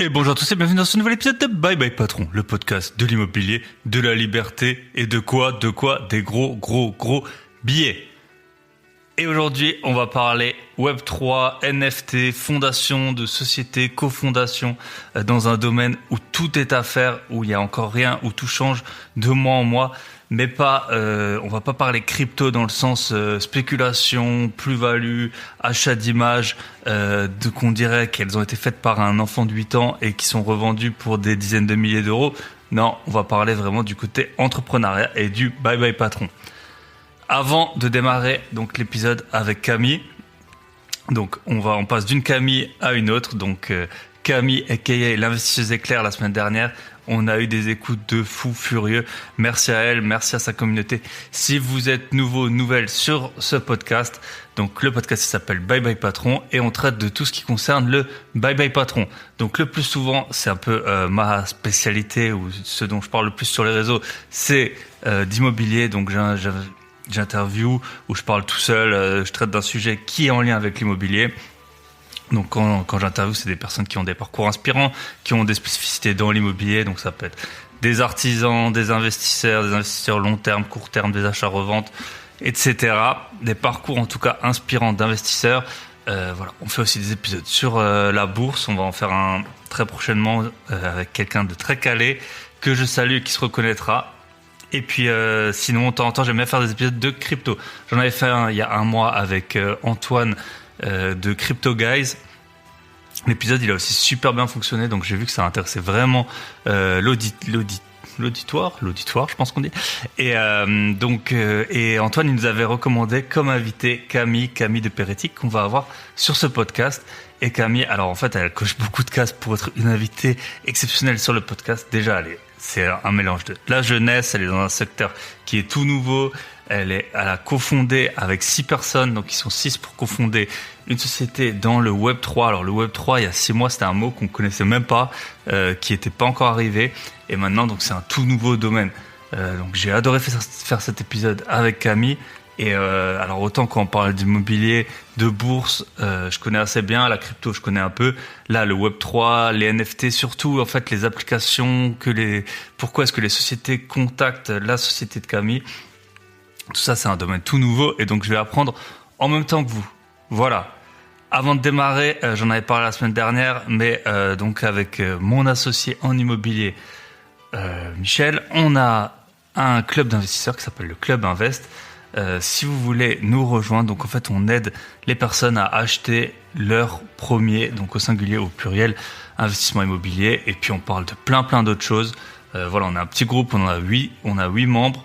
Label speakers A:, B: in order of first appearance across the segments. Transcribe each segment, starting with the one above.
A: Et bonjour à tous et bienvenue dans ce nouvel épisode de Bye Bye Patron, le podcast de l'immobilier, de la liberté et de quoi? Des gros billets. Et aujourd'hui, on va parler Web3, NFT, fondation de société, cofondation, dans un domaine où tout est à faire, où il y a encore rien, où tout change de mois en mois. Mais pas, on va pas parler crypto dans le sens spéculation, plus-value, achat d'images, qu'on dirait qu'elles ont été faites par un enfant de 8 ans et qui sont revendues pour des dizaines de milliers d'euros. Non, on va parler vraiment du côté entrepreneuriat et du Bye Bye Patron. Avant de démarrer donc l'épisode avec Camille, donc on passe d'une Camille à une autre. Donc Camille aka l'investisseuse éclair la semaine dernière. On a eu des écoutes de fous furieux. Merci à elle, merci à sa communauté. Si vous êtes nouvelle sur ce podcast, donc le podcast il s'appelle Bye Bye Patron et on traite de tout ce qui concerne le Bye Bye Patron. Donc le plus souvent, c'est un peu ma spécialité ou ce dont je parle le plus sur les réseaux, c'est d'immobilier. Donc j'interview ou je parle tout seul, je traite d'un sujet qui est en lien avec l'immobilier. Donc quand j'interviewe, c'est des personnes qui ont des parcours inspirants, qui ont des spécificités dans l'immobilier. Donc ça peut être des artisans, des investisseurs long terme, court terme, des achats-reventes, etc. Des parcours en tout cas inspirants d'investisseurs. Voilà, on fait aussi des épisodes sur la bourse. On va en faire un très prochainement avec quelqu'un de très calé que je salue et qui se reconnaîtra. Et puis sinon, de temps en temps, j'aime bien faire des épisodes de crypto. J'en avais fait un il y a un mois avec Antoine de Crypto Guys. L'épisode il a aussi super bien fonctionné, donc j'ai vu que ça intéressait vraiment l'auditoire, je pense qu'on dit. Et et Antoine il nous avait recommandé comme invité Camille de Pérétique qu'on va avoir sur ce podcast. Et Camille, alors en fait elle coche beaucoup de cases pour être une invitée exceptionnelle sur le podcast. Déjà c'est un mélange de la jeunesse, elle est dans un secteur qui est tout nouveau. Elle a cofondé avec 6 personnes, donc ils sont 6 pour cofonder une société dans le Web3. Alors le Web3, il y a 6 mois, c'était un mot qu'on connaissait même pas, qui était pas encore arrivé. Et maintenant, donc c'est un tout nouveau domaine. Donc j'ai adoré faire cet épisode avec Camille. Et alors autant quand on parle d'immobilier, de bourse, je connais assez bien. La crypto, je connais un peu. Là, le Web3, les NFT, surtout en fait les applications, pourquoi est-ce que les sociétés contactent la société de Camille. Tout ça, c'est un domaine tout nouveau et donc je vais apprendre en même temps que vous. Voilà. Avant de démarrer, j'en avais parlé la semaine dernière, mais donc avec mon associé en immobilier, Michel, on a un club d'investisseurs qui s'appelle le Club Invest. Si vous voulez nous rejoindre, donc en fait, on aide les personnes à acheter leur premier, donc au singulier, au pluriel, investissement immobilier. Et puis on parle de plein d'autres choses. Voilà, on a un petit groupe, on a 8 membres.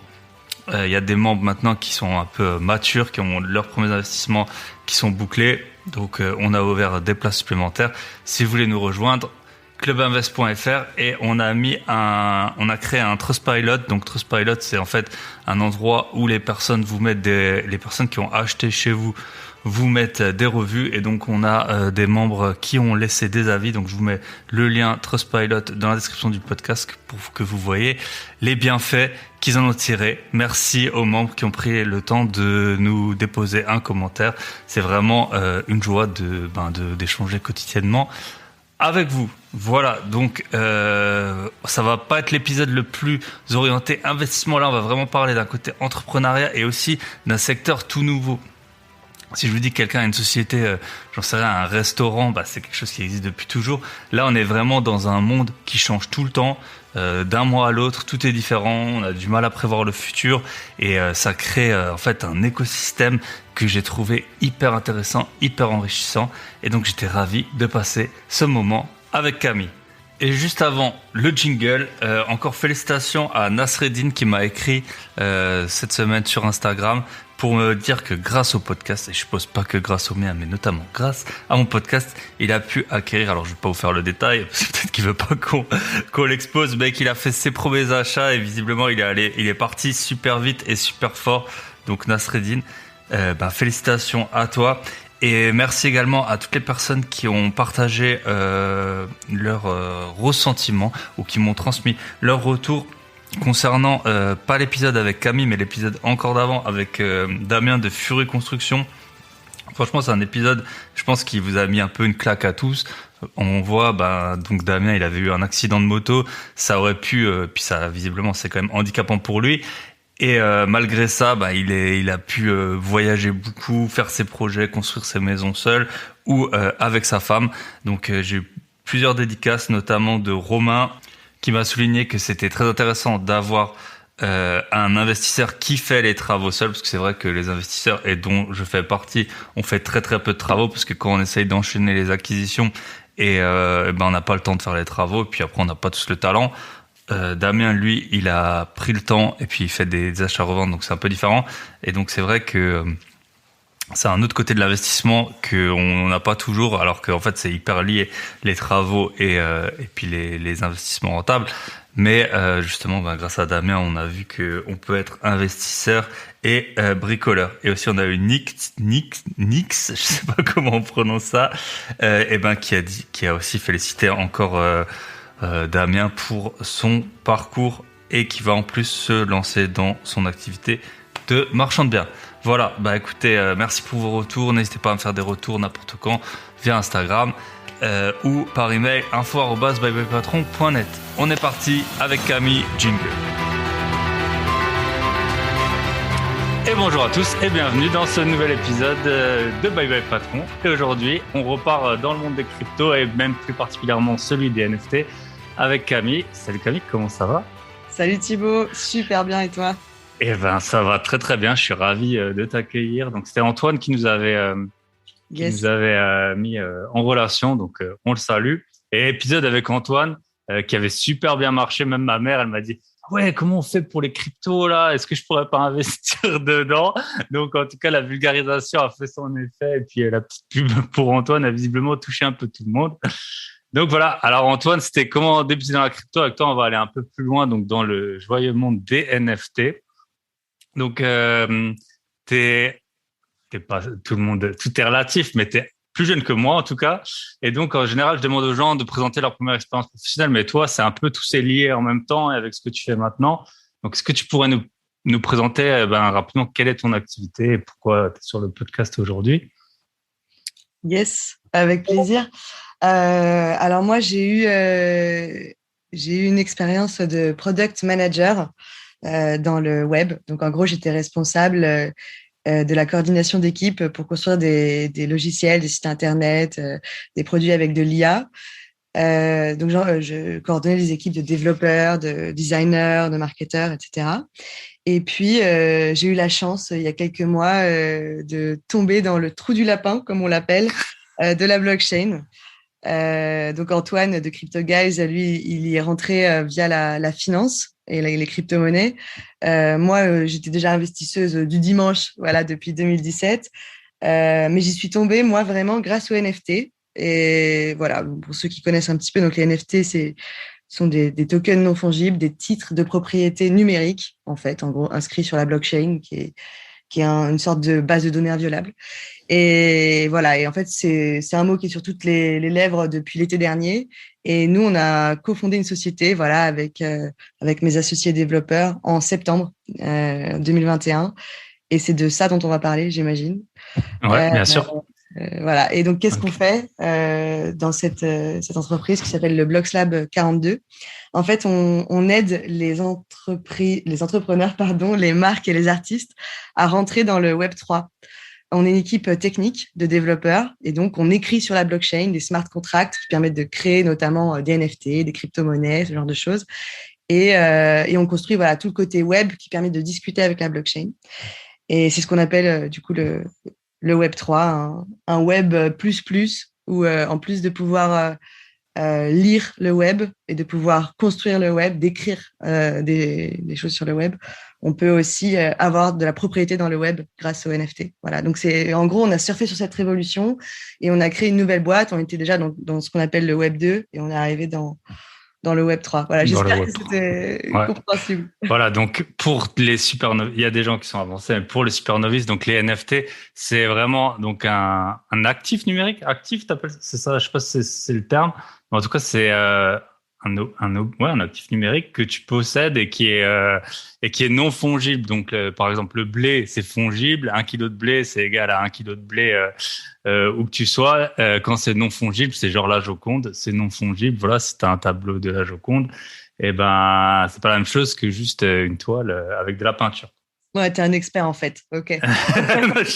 A: Il y a des membres maintenant qui sont un peu matures, qui ont leurs premiers investissements qui sont bouclés. Donc, on a ouvert des places supplémentaires. Si vous voulez nous rejoindre, clubinvest.fr et on a créé un Trustpilot. Donc, Trustpilot, c'est en fait un endroit où les personnes les personnes qui ont acheté chez vous mettent des revues et donc on a des membres qui ont laissé des avis. Donc je vous mets le lien Trustpilot dans la description du podcast pour que vous voyez les bienfaits qu'ils en ont tirés. Merci aux membres qui ont pris le temps de nous déposer un commentaire. C'est vraiment une joie d'échanger quotidiennement avec vous. Voilà, donc ça va pas être l'épisode le plus orienté investissement. Là, on va vraiment parler d'un côté entrepreneuriat et aussi d'un secteur tout nouveau. Si je vous dis que quelqu'un a une société, j'en sais rien, un restaurant, c'est quelque chose qui existe depuis toujours. Là, on est vraiment dans un monde qui change tout le temps, d'un mois à l'autre, tout est différent. On a du mal à prévoir le futur et ça crée en fait un écosystème que j'ai trouvé hyper intéressant, hyper enrichissant. Et donc, j'étais ravi de passer ce moment avec Camille. Et juste avant le jingle, encore félicitations à Nasreddin qui m'a écrit cette semaine sur Instagram pour me dire que grâce au podcast, et je suppose pas que grâce au mien, mais notamment grâce à mon podcast, il a pu acquérir, alors je vais pas vous faire le détail, parce que peut-être qu'il veut pas qu'on l'expose, mais qu'il a fait ses premiers achats et visiblement il est parti super vite et super fort. Donc Nasreddin, félicitations à toi. Et merci également à toutes les personnes qui ont partagé leurs ressentiments ou qui m'ont transmis leur retour concernant pas l'épisode avec Camille mais l'épisode encore d'avant avec Damien de Fury Construction. Franchement, c'est un épisode, je pense, qui vous a mis un peu une claque à tous. On voit, donc Damien, il avait eu un accident de moto. Ça aurait pu, puis ça, visiblement, c'est quand même handicapant pour lui. Et malgré ça, il a pu voyager beaucoup, faire ses projets, construire ses maisons seul ou avec sa femme. Donc j'ai eu plusieurs dédicaces, notamment de Romain, qui m'a souligné que c'était très intéressant d'avoir un investisseur qui fait les travaux seul, parce que c'est vrai que les investisseurs, et dont je fais partie, on fait très très peu de travaux, parce que quand on essaye d'enchaîner les acquisitions, on n'a pas le temps de faire les travaux, et puis après on n'a pas tous le talent. Damien, lui, il a pris le temps et puis il fait des achats-reventes, donc c'est un peu différent. Et donc c'est vrai que c'est un autre côté de l'investissement qu'on n'a pas toujours, alors qu'en fait c'est hyper lié, les travaux et puis les investissements rentables. Mais justement, grâce à Damien, on a vu que on peut être investisseur et bricoleur. Et aussi on a eu Nix, je sais pas comment on prononce ça, qui a aussi félicité encore Damien pour son parcours et qui va en plus se lancer dans son activité de marchand de biens. Voilà, écoutez, merci pour vos retours. N'hésitez pas à me faire des retours n'importe quand via Instagram ou par email info@byebyepatron.net. On est parti avec Camille, jingle. Et bonjour à tous et bienvenue dans ce nouvel épisode de Bye Bye Patron. Et aujourd'hui, on repart dans le monde des cryptos et même plus particulièrement celui des NFT avec Camille. Salut Camille, comment ça va?
B: Salut Thibaut, super bien et toi?
A: Ça va très très bien, je suis ravi de t'accueillir. Donc c'était Antoine qui nous avait mis en relation, donc on le salue. Et épisode avec Antoine qui avait super bien marché, même ma mère elle m'a dit ouais, comment on fait pour les cryptos là? Est-ce que je pourrais pas investir dedans? Donc en tout cas la vulgarisation a fait son effet et puis la petite pub pour Antoine a visiblement touché un peu tout le monde. Donc voilà, alors Antoine, c'était comment débuter dans la crypto? Avec toi on va aller un peu plus loin, donc dans le joyeux monde des NFT. Donc, t'es pas tout le monde, tout est relatif, mais t'es plus jeune que moi en tout cas. Et donc, en général, je demande aux gens de présenter leur première expérience professionnelle. Mais toi, c'est un peu tout c'est lié en même temps et avec ce que tu fais maintenant. Donc, est-ce que tu pourrais nous présenter rapidement quelle est ton activité et pourquoi tu es sur le podcast aujourd'hui?
B: Yes, avec plaisir. Alors moi, j'ai eu une expérience de product manager dans le web. Donc, en gros, j'étais responsable de la coordination d'équipe pour construire des logiciels, des sites Internet, des produits avec de l'IA. Donc, je coordonnais les équipes de développeurs, de designers, de marketeurs, etc. Et puis, j'ai eu la chance, il y a quelques mois, de tomber dans le trou du lapin, comme on l'appelle, de la blockchain. Donc Antoine de Crypto Guys, lui, il y est rentré via la finance et les crypto-monnaies. Moi, j'étais déjà investisseuse du dimanche, voilà, depuis 2017. Mais j'y suis tombée, moi, vraiment grâce aux NFT. Et voilà, pour ceux qui connaissent un petit peu, donc les NFT, sont des tokens non fongibles, des titres de propriété numérique, en fait, en gros, inscrits sur la blockchain, qui est une sorte de base de données inviolable. Et voilà, et en fait, c'est un mot qui est sur toutes les lèvres depuis l'été dernier. Et nous, on a cofondé une société, voilà, avec mes associés développeurs en septembre 2021. Et c'est de ça dont on va parler, j'imagine.
A: Ouais, bien sûr.
B: Voilà. Et donc, qu'est-ce qu'on fait dans cette entreprise qui s'appelle le Blocks Lab 42? En fait, on aide les entrepreneurs, les marques et les artistes à rentrer dans le Web 3. On est une équipe technique de développeurs et donc on écrit sur la blockchain des smart contracts qui permettent de créer notamment des NFT, des crypto-monnaies, ce genre de choses. Et on construit voilà tout le côté web qui permet de discuter avec la blockchain. Et c'est ce qu'on appelle du coup le Web 3, un web plus où en plus de pouvoir lire le web et de pouvoir construire le web, d'écrire des choses sur le web, on peut aussi avoir de la propriété dans le web grâce aux NFT. Voilà. Donc en gros, on a surfé sur cette révolution et on a créé une nouvelle boîte. On était déjà dans ce qu'on appelle le Web 2 et on est arrivé dans le Web 3. Voilà, j'espère que c'était compréhensible.
A: Voilà, donc pour les super novices, il y a des gens qui sont avancés, mais pour les super novices, donc les NFT, c'est vraiment donc un actif numérique. Actif, t'appelles, c'est ça, je sais pas si c'est le terme, mais en tout cas, c'est un un actif numérique que tu possèdes et qui est non fongible. Donc, par exemple, le blé, c'est fongible. 1 kilo de blé, c'est égal à 1 kilo de blé où que tu sois. Quand c'est non fongible, c'est genre la Joconde, c'est non fongible. Voilà, si t'as un tableau de la Joconde, eh ben, c'est pas la même chose que juste une toile avec de la peinture.
B: Ouais, t'es un expert en fait. Ok.
A: Moi, je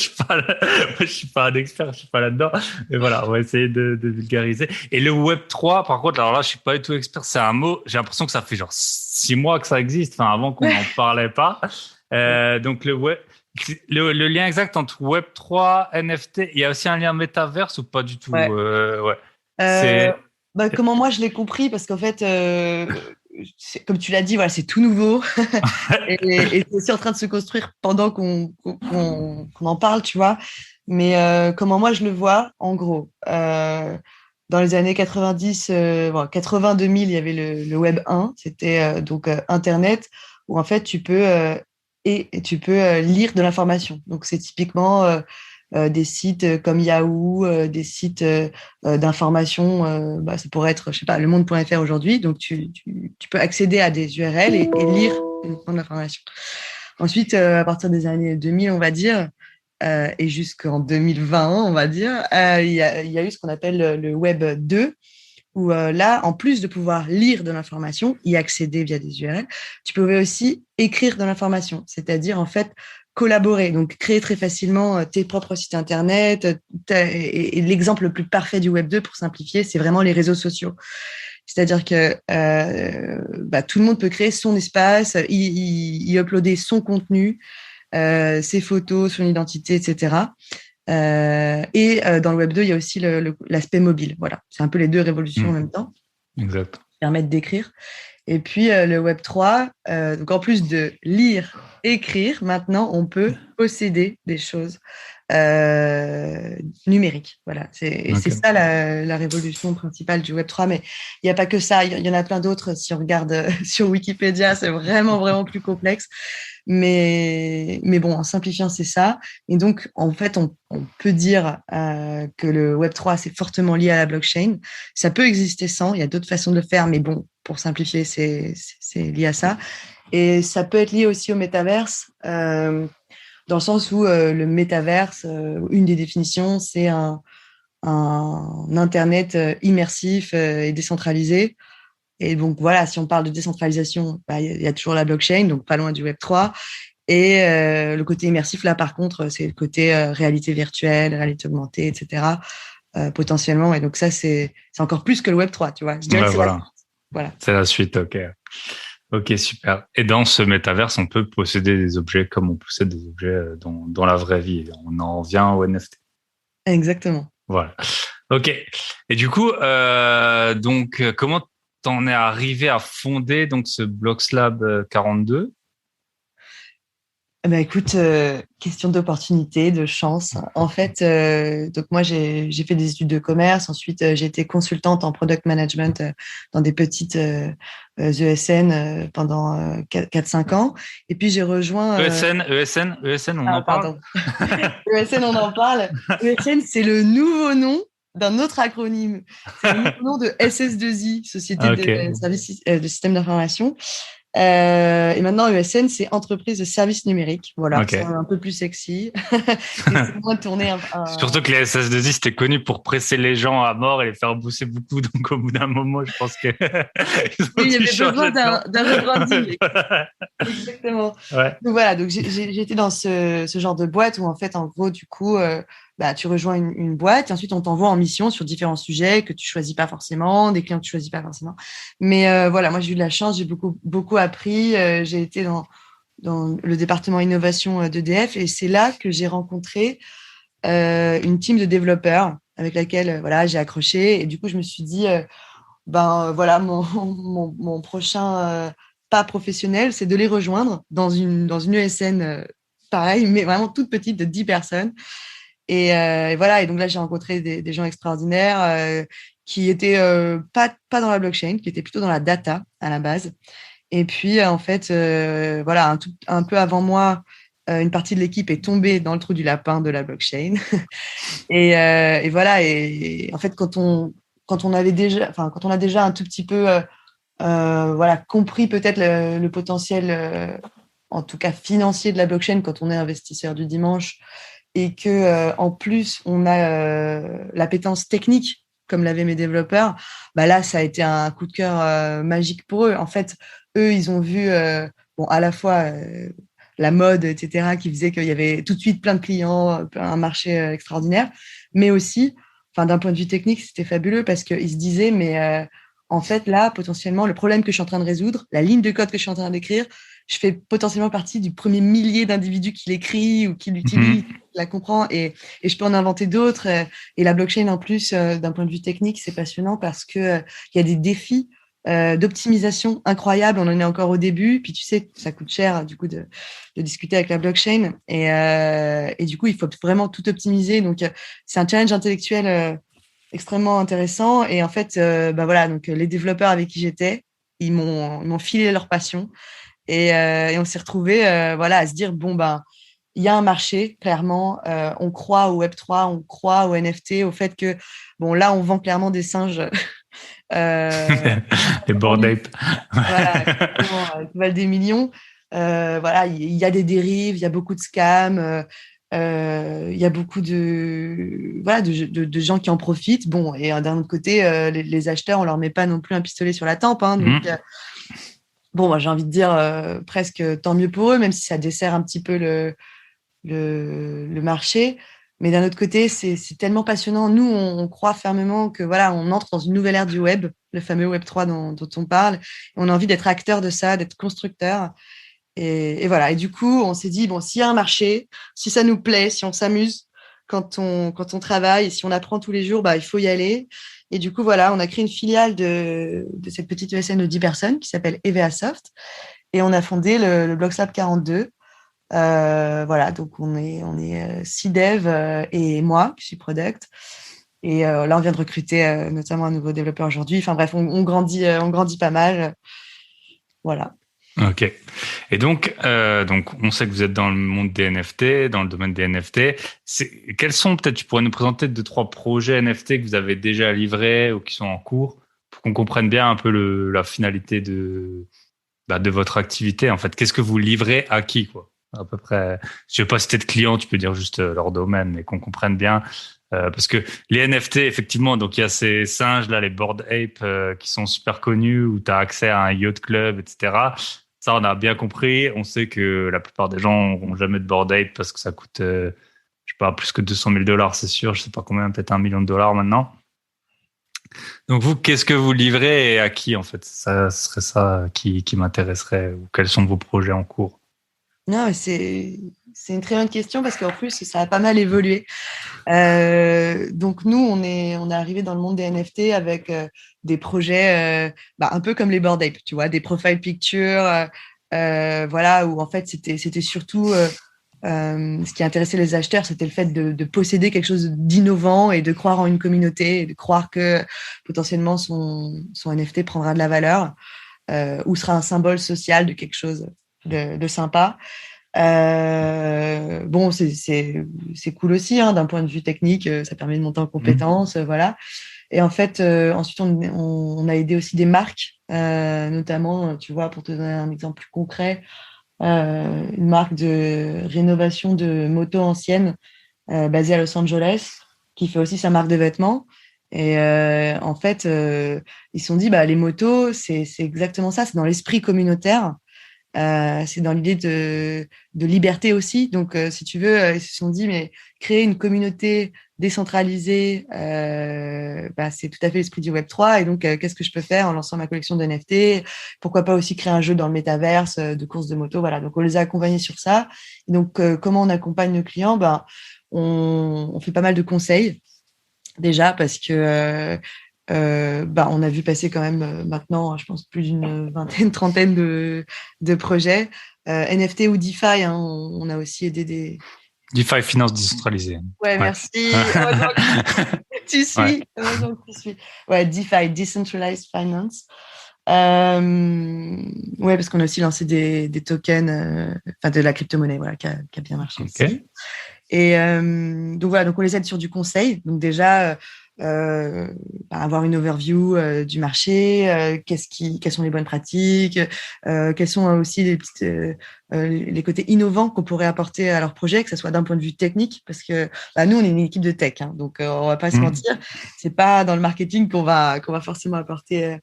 A: suis pas un expert, je suis pas là-dedans. Mais voilà, on va essayer de vulgariser. Et le Web 3, par contre, alors là, je suis pas du tout expert. C'est un mot, j'ai l'impression que ça fait genre 6 mois que ça existe. Enfin, avant qu'on n'en parlait pas. Donc, le lien exact entre Web 3, NFT, il y a aussi un lien métaverse ou pas du tout?
B: Ouais.
A: Ouais.
B: Euh,
A: C'est,
B: Comment moi je l'ai compris, parce qu'en fait, comme tu l'as dit, voilà, c'est tout nouveau et c'est aussi en train de se construire pendant qu'on en parle, tu vois. Mais comment moi je le vois, en gros, dans les années 90, 80-2000, il y avait le Web 1, c'était donc Internet, où en fait tu peux lire de l'information. Donc c'est typiquement des sites comme Yahoo, des sites d'information, ça pourrait être, je sais pas, lemonde.fr aujourd'hui. Donc, tu peux accéder à des URL et lire uniquement de l'information. Ensuite, à partir des années 2000, on va dire, et jusqu'en 2020, on va dire, il y a eu ce qu'on appelle le Web 2, où là, en plus de pouvoir lire de l'information, y accéder via des URL, tu pouvais aussi écrire de l'information, c'est-à-dire en fait collaborer, donc créer très facilement tes propres sites internet. Et l'exemple le plus parfait du Web 2, pour simplifier, c'est vraiment les réseaux sociaux. C'est-à-dire que tout le monde peut créer son espace, y uploader son contenu, ses photos, son identité, etc. Dans le Web 2, il y a aussi l'aspect mobile. Voilà, c'est un peu les deux révolutions en même temps.
A: exact.
B: Qui permettent d'écrire. Et puis le Web 3, donc en plus de lire, écrire, maintenant on peut posséder des choses numériques. Voilà, c'est ça la révolution principale du Web 3. Mais il n'y a pas que ça, il y en a plein d'autres. Si on regarde sur Wikipédia, c'est vraiment, vraiment plus complexe. Mais bon, en simplifiant, c'est ça. Et donc, en fait, on peut dire que le Web 3, c'est fortement lié à la blockchain. Ça peut exister sans, il y a d'autres façons de le faire, mais bon, pour simplifier, c'est lié à ça. Et ça peut être lié aussi au métaverse, dans le sens où le métaverse, une des définitions, c'est un Internet immersif et décentralisé. Et donc, voilà, si on parle de décentralisation, y a toujours la blockchain, donc pas loin du Web 3. Et le côté immersif, là, par contre, c'est le côté réalité virtuelle, réalité augmentée, etc., potentiellement. Et donc, ça, c'est encore plus que le Web 3, tu vois. Je dirais que c'est la suite. Voilà.
A: C'est la suite, ok. Ok, super. Et dans ce métaverse, on peut posséder des objets comme on possède des objets dans la vraie vie. On en vient au NFT.
B: Exactement.
A: Voilà. Ok. Et du coup, comment t'en es arrivé à fonder donc ce Bloxlab 42?
B: Écoute, question d'opportunité, de chance. En fait, donc moi, j'ai fait des études de commerce. Ensuite, j'ai été consultante en product management dans des petites ESN pendant 4-5 ans. Et puis, j'ai rejoint…
A: ESN, on en parle?
B: Pardon. ESN, on en parle. ESN, c'est le nouveau nom d'un autre acronyme. C'est le nouveau nom de SS2I, Société de services de systèmes d'information. Et maintenant, ESN, c'est entreprise de services numériques. Voilà, c'est un peu plus sexy. C'est moins tourné
A: Surtout que les SS2I, c'était connu pour presser les gens à mort et les faire bosser beaucoup. Donc, au bout d'un moment, je pense que
B: oui, il y avait besoin d'un rebranding. Exactement.
A: Ouais.
B: Donc voilà, donc j'ai été dans ce genre de boîte où en fait, en gros, du coup, tu rejoins une boîte et ensuite on t'envoie en mission sur différents sujets que tu choisis pas forcément, des clients que tu choisis pas forcément. Mais voilà, moi j'ai eu de la chance, j'ai beaucoup appris. J'ai été dans le département innovation d'EDF et c'est là que j'ai rencontré une team de développeurs avec laquelle voilà j'ai accroché et du coup je me suis dit voilà mon prochain pas professionnel, c'est de les rejoindre dans une ESN pareil, mais vraiment toute petite de 10 personnes. Et voilà, et donc là, j'ai rencontré des gens extraordinaires qui étaient pas dans la blockchain, qui étaient plutôt dans la data à la base. Et puis, en fait, voilà, un peu avant moi, une partie de l'équipe est tombée dans le trou du lapin de la blockchain. Et voilà, et en fait, quand on a déjà un tout petit peu voilà, compris peut-être le potentiel, en tout cas financier de la blockchain quand on est investisseur du dimanche et que en plus on a l'appétence technique comme l'avaient mes développeurs, bah là ça a été un coup de cœur magique pour eux. En fait, eux ils ont vu bon à la fois la mode etc qui faisait qu'il y avait tout de suite plein de clients, un marché extraordinaire, mais aussi, enfin d'un point de vue technique c'était fabuleux parce qu'ils se disaient mais en fait, là, potentiellement, le problème que je suis en train de résoudre, la ligne de code que je suis en train d'écrire, je fais potentiellement partie du premier millier d'individus qui l'écrit ou qui l'utilise, qui la comprend, et je peux en inventer d'autres. Et la blockchain, en plus, d'un point de vue technique, c'est passionnant parce que il y a des défis d'optimisation incroyables. On en est encore au début. Puis tu sais, ça coûte cher du coup de discuter avec la blockchain. Et du coup, il faut vraiment tout optimiser. Donc, c'est un challenge intellectuel extrêmement intéressant. Et en fait, bah voilà, donc les développeurs avec qui j'étais, ils m'ont filé leur passion. Et on s'est retrouvés voilà, à se dire, bon, ben, il y a un marché, clairement. On croit au Web3, on croit au NFT, au fait que, bon, là, on vend clairement des singes.
A: Les Bored Ape.
B: Voilà, qui valent des millions. Voilà, il y a des dérives, il y a beaucoup de scams. Il y a beaucoup voilà, de gens qui en profitent. Bon, et d'un autre côté, les acheteurs, on leur met pas non plus un pistolet sur la tempe. Hein, donc, bon, moi, j'ai envie de dire presque tant mieux pour eux, même si ça dessert un petit peu le marché. Mais d'un autre côté, c'est tellement passionnant. Nous, on croit fermement que voilà, on entre dans une nouvelle ère du web, le fameux Web3 dont on parle. On a envie d'être acteur de ça, d'être constructeur. Et voilà. Et du coup, on s'est dit, bon, s'il y a un marché, si ça nous plaît, si on s'amuse quand on travaille et si on apprend tous les jours, bah, il faut y aller. Et du coup, voilà, on a créé une filiale de cette petite ESN de 10 personnes qui s'appelle EVA Soft. Et on a fondé le BlocksLab 42. Voilà, donc on est 6 devs et moi, qui suis product. Et là, on vient de recruter notamment un nouveau développeur aujourd'hui. Enfin bref, on grandit pas mal. Voilà.
A: Ok. Et donc, on sait que vous êtes dans le monde des NFT, dans le domaine des NFT. Quels sont, peut-être, tu pourrais nous présenter 2-3 projets NFT que vous avez déjà livrés ou qui sont en cours pour qu'on comprenne bien un peu la finalité de votre activité. En fait, qu'est-ce que vous livrez à qui, quoi? À peu près. Je sais pas si t'es de client, tu peux dire juste leur domaine, mais qu'on comprenne bien. Parce que les NFT, effectivement, donc il y a ces singes là, les Bored Ape, qui sont super connus, où tu as accès à un yacht club, etc. Ça, on a bien compris. On sait que la plupart des gens n'auront jamais de Bored Ape parce que ça coûte, je sais pas, plus que 200 000 $, c'est sûr. Je sais pas combien, peut-être $1 million maintenant. Donc vous, qu'est-ce que vous livrez et à qui, en fait? Ça serait ça qui m'intéresserait. Ou quels sont vos projets en cours?
B: Non, c'est une très bonne question parce qu'en plus, ça a pas mal évolué. Donc nous, on est arrivé dans le monde des NFT avec des projets un peu comme les Bored Ape, tu vois, des profile pictures, voilà, où en fait c'était surtout ce qui intéressait les acheteurs, c'était le fait de posséder quelque chose d'innovant et de croire en une communauté, et de croire que potentiellement son NFT prendra de la valeur ou sera un symbole social de quelque chose de sympa. Bon, c'est cool aussi, hein, d'un point de vue technique, ça permet de monter en compétences, voilà. Et en fait, ensuite, on a aidé aussi des marques, notamment, tu vois, pour te donner un exemple plus concret, une marque de rénovation de motos anciennes basée à Los Angeles, qui fait aussi sa marque de vêtements. Et en fait, ils se sont dit, bah, les motos, c'est exactement ça, c'est dans l'esprit communautaire. C'est dans l'idée de liberté aussi. Donc, si tu veux, ils se sont dit, mais créer une communauté décentralisée, c'est tout à fait l'esprit du Web3. Et donc, qu'est-ce que je peux faire en lançant ma collection de NFT? Pourquoi pas aussi créer un jeu dans le métaverse de course de moto? Voilà, donc on les a accompagnés sur ça. Et donc, comment on accompagne nos clients? On fait pas mal de conseils déjà parce que on a vu passer quand même maintenant, je pense, plus d'une vingtaine, trentaine de projets. NFT ou DeFi, hein, on a aussi aidé des...
A: DeFi, finance décentralisée.
B: Ouais, merci. Heureusement que tu suis.
A: Ouais.
B: Heureusement que tu suis. Ouais, DeFi, Decentralized Finance. Ouais, parce qu'on a aussi lancé des tokens, de la crypto-monnaie, voilà, qui a bien marché aussi. Et donc voilà, donc on les aide sur du conseil. Donc déjà, avoir une overview du marché, quelles sont les bonnes pratiques, quels sont aussi les côtés innovants qu'on pourrait apporter à leur projet, que ce soit d'un point de vue technique, parce que nous, on est une équipe de tech, hein, donc on va pas se mentir, c'est pas dans le marketing qu'on va forcément apporter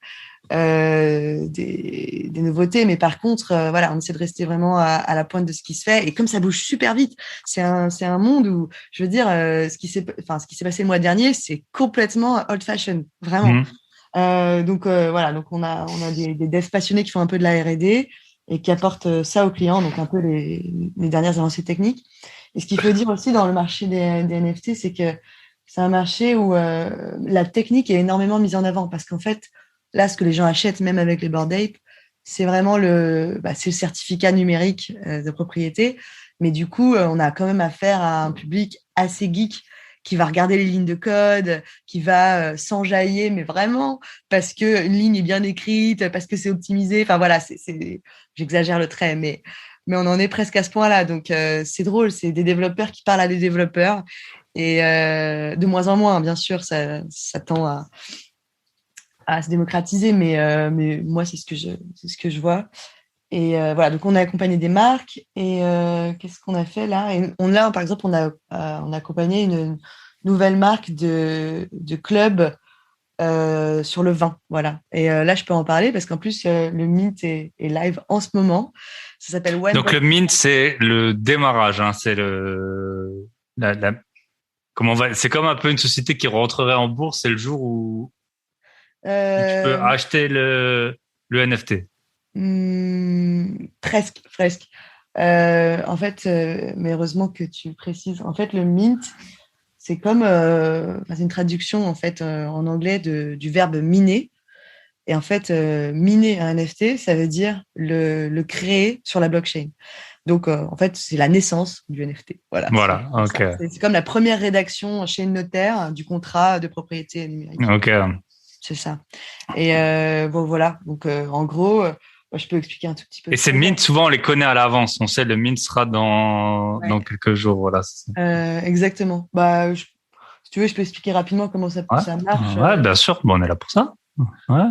B: des nouveautés, mais par contre, voilà, on essaie de rester vraiment à la pointe de ce qui se fait. Et comme ça bouge super vite, c'est un monde où, je veux dire, ce qui s'est passé le mois dernier, c'est complètement old fashion, vraiment. Donc voilà, donc on a des devs passionnés qui font un peu de la R&D et qui apportent ça aux clients, donc un peu les dernières avancées techniques. Et ce qu'il faut dire aussi dans le marché des NFT, c'est que c'est un marché où la technique est énormément mise en avant parce qu'en fait, là, ce que les gens achètent, même avec les Bored Ape, c'est vraiment c'est le certificat numérique de propriété. Mais du coup, on a quand même affaire à un public assez geek qui va regarder les lignes de code, qui va s'enjailler, mais vraiment, parce qu'une ligne est bien écrite, parce que c'est optimisé. Enfin voilà, j'exagère le trait, mais on en est presque à ce point-là. Donc, c'est drôle, c'est des développeurs qui parlent à des développeurs. Et de moins en moins, bien sûr, ça tend à se démocratiser, mais moi, c'est ce que je vois. Et voilà, donc on a accompagné des marques. Et qu'est-ce qu'on a fait là? Et par exemple, on a accompagné une nouvelle marque de club sur le vin. Voilà. Et là, je peux en parler parce qu'en plus, le Mint est live en ce moment. Ça s'appelle One.
A: Donc le Mint, c'est le démarrage, hein, c'est c'est comme un peu une société qui rentrerait en bourse, c'est le jour où tu peux acheter le NFT.
B: Presque, presque. En fait, mais heureusement que tu précises. En fait, le mint, c'est comme c'est une traduction en fait en anglais du verbe miner. Et en fait, miner un NFT, ça veut dire le créer sur la blockchain. Donc, en fait, c'est la naissance du NFT. Voilà.
A: Voilà, ok.
B: C'est comme la première rédaction chez le notaire du contrat de propriété numérique.
A: Ok.
B: C'est ça. Et bon, voilà. Donc, en gros, je peux expliquer un tout petit peu.
A: Et ces Mint, souvent, on les connaît à l'avance. On sait le Mint sera dans quelques jours. Voilà.
B: Exactement. Si tu veux, je peux expliquer rapidement comment ça marche.
A: Ouais, bien sûr. Bon, on est là pour ça. Ouais.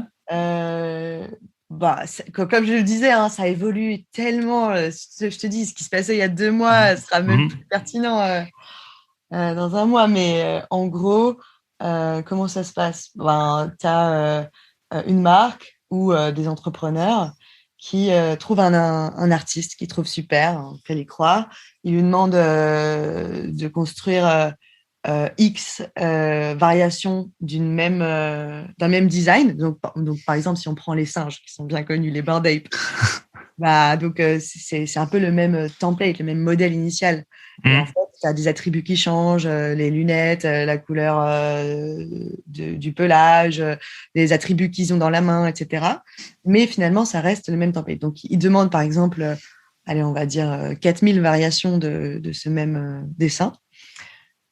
B: Comme je le disais, hein, ça évolue tellement. Je te dis, ce qui se passait il y a 2 mois sera même plus pertinent dans un mois. Mais en gros, comment ça se passe? Tu as une marque ou des entrepreneurs qui trouvent un artiste qu'ils trouvent super, auquel ils croient. Ils lui demandent de construire X variations d'un même design. Donc, par exemple, si on prend les singes, qui sont bien connus, les Bored Ape, donc c'est un peu le même template, le même modèle initial. Et en fait, tu as des attributs qui changent, les lunettes, la couleur du pelage, les attributs qu'ils ont dans la main, etc. Mais finalement, ça reste le même template. Donc, ils demandent, par exemple, allez, on va dire 4000 variations de ce même dessin.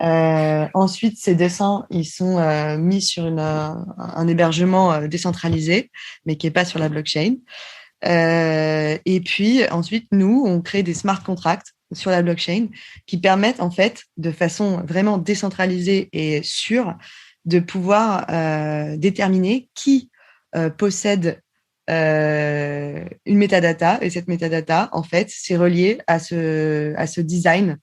B: Ensuite, ces dessins, ils sont mis sur un hébergement décentralisé, mais qui n'est pas sur la blockchain. Et puis, ensuite, nous, on crée des smart contracts sur la blockchain qui permettent, en fait, de façon vraiment décentralisée et sûre, de pouvoir déterminer qui possède une metadata. Et cette metadata, en fait, c'est relié à ce design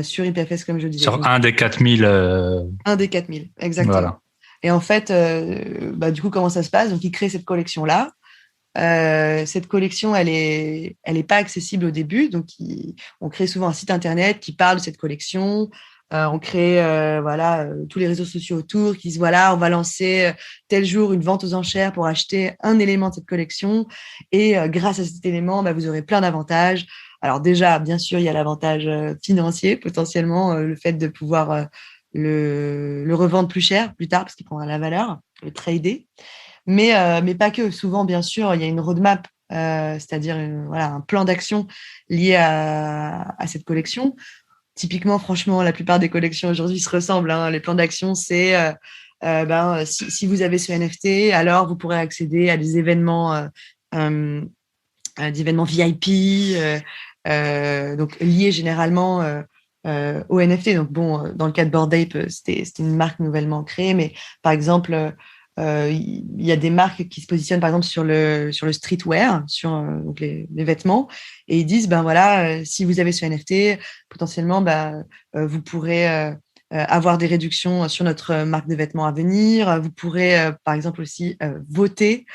B: sur IPFS, comme je disais.
A: Sur un des 4000.
B: Un des 4000, exactement. Voilà. Et en fait, du coup, comment ça se passe? Donc, ils créent cette collection-là. Cette collection, elle est pas accessible au début. Donc, on crée souvent un site internet qui parle de cette collection. On crée tous les réseaux sociaux autour qui disent voilà, on va lancer tel jour une vente aux enchères pour acheter un élément de cette collection. Et grâce à cet élément, vous aurez plein d'avantages. Alors déjà, bien sûr, il y a l'avantage financier, potentiellement, le fait de pouvoir le revendre plus cher plus tard parce qu'il prendra la valeur, le trader. Mais pas que. Souvent, bien sûr, il y a une roadmap, c'est-à-dire un plan d'action lié à cette collection. Typiquement, franchement, la plupart des collections aujourd'hui se ressemblent. Hein. Les plans d'action, c'est si vous avez ce NFT, alors vous pourrez accéder à des événements VIP, donc liés généralement aux NFT. Donc bon, dans le cas de Bored Ape, c'était une marque nouvellement créée, mais par exemple, il y a des marques qui se positionnent par exemple sur le streetwear, sur donc les vêtements, et ils disent ben voilà, si vous avez ce NFT, potentiellement vous pourrez avoir des réductions sur notre marque de vêtements à venir. Vous pourrez par exemple aussi voter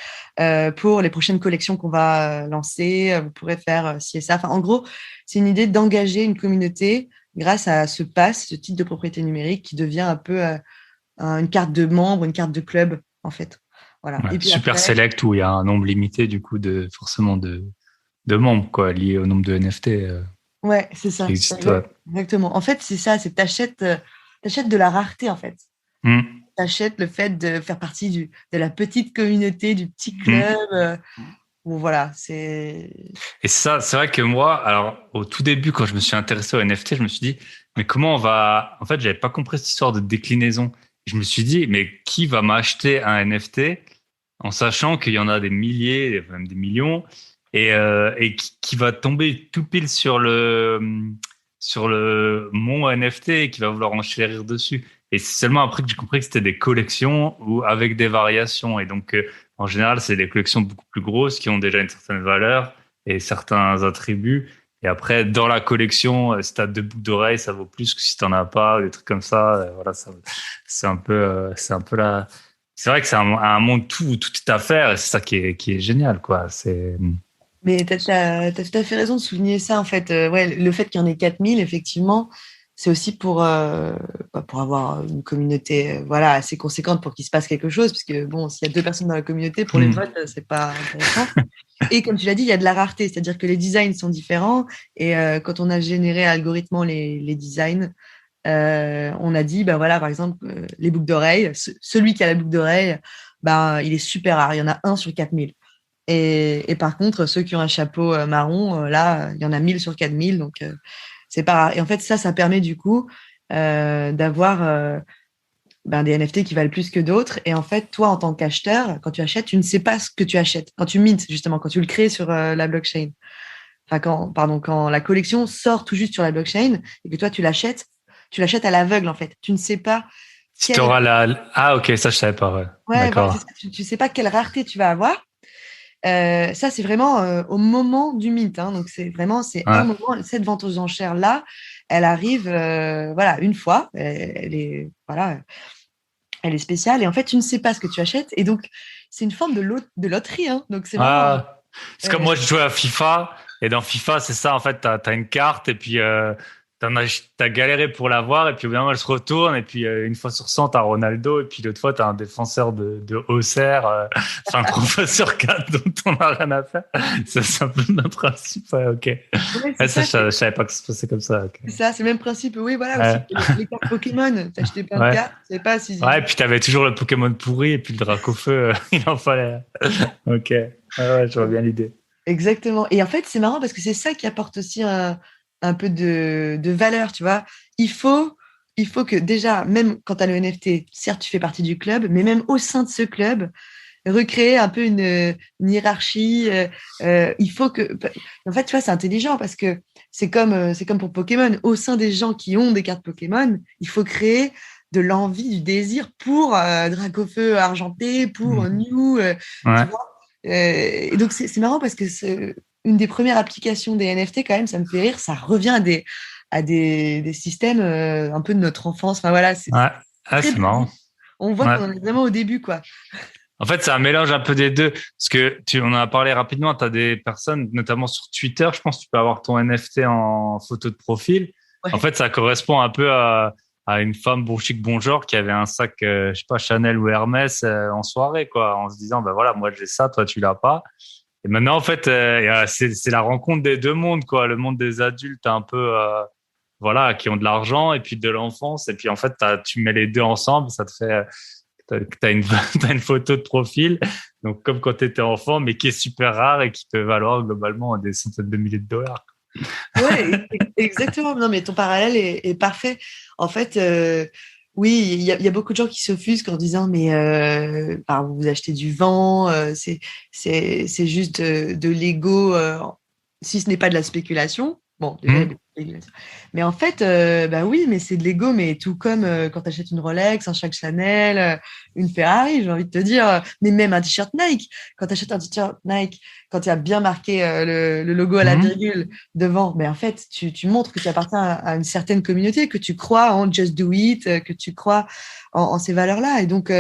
B: pour les prochaines collections qu'on va lancer. Vous pourrez faire ci et ça. Enfin, en gros, c'est une idée d'engager une communauté grâce à ce pass, ce titre de propriété numérique qui devient un peu une carte de membre, une carte de club, en fait. Voilà.
A: Ouais,
B: Et puis
A: super
B: après,
A: select où il y a un nombre limité du coup forcément de membres quoi lié au nombre de NFT
B: ouais, c'est
A: qui
B: ça.
A: existent. Ouais.
B: Exactement. En fait, c'est ça, c'est t'achètes de la rareté, en fait.
A: Hmm.
B: T'achètes le fait de faire partie de la petite communauté, du petit club.
A: Hmm.
B: Bon, voilà, c'est...
A: Et ça, c'est vrai que moi, alors au tout début, quand je me suis intéressé au NFT, je me suis dit, mais comment on va... En fait, j'avais pas compris cette histoire de déclinaison. Je me suis dit, mais qui va m'acheter un NFT en sachant qu'il y en a des milliers, même des millions, et qui va tomber tout pile sur le mon NFT et qui va vouloir enchérir dessus. Et c'est seulement après que j'ai compris que c'était des collections ou avec des variations. Et donc, en général, c'est des collections beaucoup plus grosses qui ont déjà une certaine valeur et certains attributs. Et après, dans la collection, si t'as deux boucles d'oreilles, ça vaut plus que si t'en as pas, des trucs comme ça. Voilà, c'est un peu la. C'est vrai que c'est un monde tout est à faire et c'est ça qui est génial, quoi. C'est.
B: Mais t'as tout à fait raison de souligner ça, en fait. Ouais, le fait qu'il y en ait 4000, effectivement, c'est aussi pour avoir une communauté voilà, assez conséquente pour qu'il se passe quelque chose, parce que bon, s'il y a 2 personnes dans la communauté, pour les votes, c'est pas intéressant. Et comme tu l'as dit, il y a de la rareté, c'est-à-dire que les designs sont différents, et quand on a généré algorithmiquement les designs, on a dit, ben voilà, par exemple, les boucles d'oreilles, celui qui a la boucle d'oreille, ben, il est super rare, il y en a un sur 4000. Et par contre, ceux qui ont un chapeau marron, là, il y en a 1000 sur 4000, donc c'est pas rare. Et en fait, ça permet du coup d'avoir des NFT qui valent plus que d'autres. Et en fait, toi, en tant qu'acheteur, quand tu achètes, tu ne sais pas ce que tu achètes. Quand tu mintes, justement, quand tu le crées sur la blockchain. Enfin, quand la collection sort tout juste sur la blockchain et que toi, tu l'achètes à l'aveugle, en fait. Tu ne sais pas
A: Si
B: quelle...
A: t'auras Ah, ok, ça, je savais pas, ouais.
B: Ouais, voilà, c'est
A: D'accord.
B: ça. Tu sais pas quelle rareté tu vas avoir. Ça, c'est vraiment au moment du mint. Hein. Donc, c'est un
A: Ouais.
B: moment. Cette vente aux enchères là, elle arrive, voilà, une fois. Voilà, elle est spéciale. Et en fait, tu ne sais pas ce que tu achètes. Et donc, c'est une forme de loterie. Hein. Donc, c'est marrant.
A: Ah, c'est comme moi, je jouais à FIFA. Et dans FIFA, c'est ça, en fait, t'as une carte et puis t'as galéré pour l'avoir. Et puis au bout d'un moment, elle se retourne. Et puis une fois sur 100, t'as Ronaldo. Et puis l'autre fois, t'as un défenseur de Auxerre. Enfin, 3 fois sur 4 dont on n'a rien à faire. C'est un peu le même principe. Ouais, ok.
B: Ouais, c'est
A: Ouais, ça,
B: ça.
A: je savais pas que ça se passait comme ça. Ok.
B: C'est ça, c'est le même principe. Oui, voilà aussi.
A: Ouais.
B: Les cartes Pokémon. T'as acheté plein de
A: Ouais.
B: cartes. Tu sais pas si.
A: Ouais, et puis t'avais toujours le Pokémon pourri et puis le Dracofeu, il en fallait. Ok. Ouais, ouais, je vois bien l'idée.
B: Exactement. Et en fait, c'est marrant parce que c'est ça qui apporte aussi un peu de valeur, tu vois. Il faut, il faut que déjà, même quand tu as le NFT, certes, tu fais partie du club, mais même au sein de ce club, recréer un peu une hiérarchie. Il faut que... En fait, tu vois, c'est intelligent parce que c'est comme pour Pokémon. Au sein des gens qui ont des cartes Pokémon, il faut créer de l'envie, du désir pour Dracofeu argenté, pour
A: Hmm.
B: Mew, tu
A: Ouais.
B: vois. Et donc, c'est marrant parce que une des premières applications des NFT, quand même, ça me fait rire. Ça revient des systèmes un peu de notre enfance. Enfin, voilà, c'est
A: Ouais. Ah,
B: très
A: c'est marrant.
B: basique. On voit
A: Ouais.
B: qu'on en est vraiment au début, quoi.
A: En fait, c'est un mélange un peu des deux. Parce que on en a parlé rapidement, tu as des personnes, notamment sur Twitter, je pense que tu peux avoir ton NFT en photo de profil. En
B: Ouais.
A: fait, ça correspond un peu à une femme bon chic, bon genre qui avait un sac, je sais pas, Chanel ou Hermès en soirée, quoi, en se disant, ben voilà, moi j'ai ça, toi tu l'as pas. Et maintenant, en fait, c'est la rencontre des deux mondes, quoi. Le monde des adultes un peu, voilà, qui ont de l'argent et puis de l'enfance. Et puis, en fait, tu mets les deux ensemble, ça te fait, t'as une, t'as une photo de profil. Donc, comme quand tu étais enfant, mais qui est super rare et qui peut valoir globalement des centaines de milliers de dollars.
B: Ouais, exactement. Non, mais ton parallèle est parfait. En fait, oui, il y a beaucoup de gens qui s'offusquent en disant, mais vous achetez du vent, c'est juste de l'ego, si ce n'est pas de la spéculation. Bon, déjà, il y a beaucoup de régulations. Mais en fait, bah oui, mais c'est de l'ego, mais tout comme quand tu achètes une Rolex, un sac Chanel, une Ferrari, j'ai envie de te dire, mais même un t-shirt Nike. Quand tu achètes un t-shirt Nike, quand tu as bien marqué le logo à la virgule devant, mais en fait, tu montres que tu appartiens à une certaine communauté, que tu crois en Just Do It, que tu crois en ces valeurs-là. Et donc,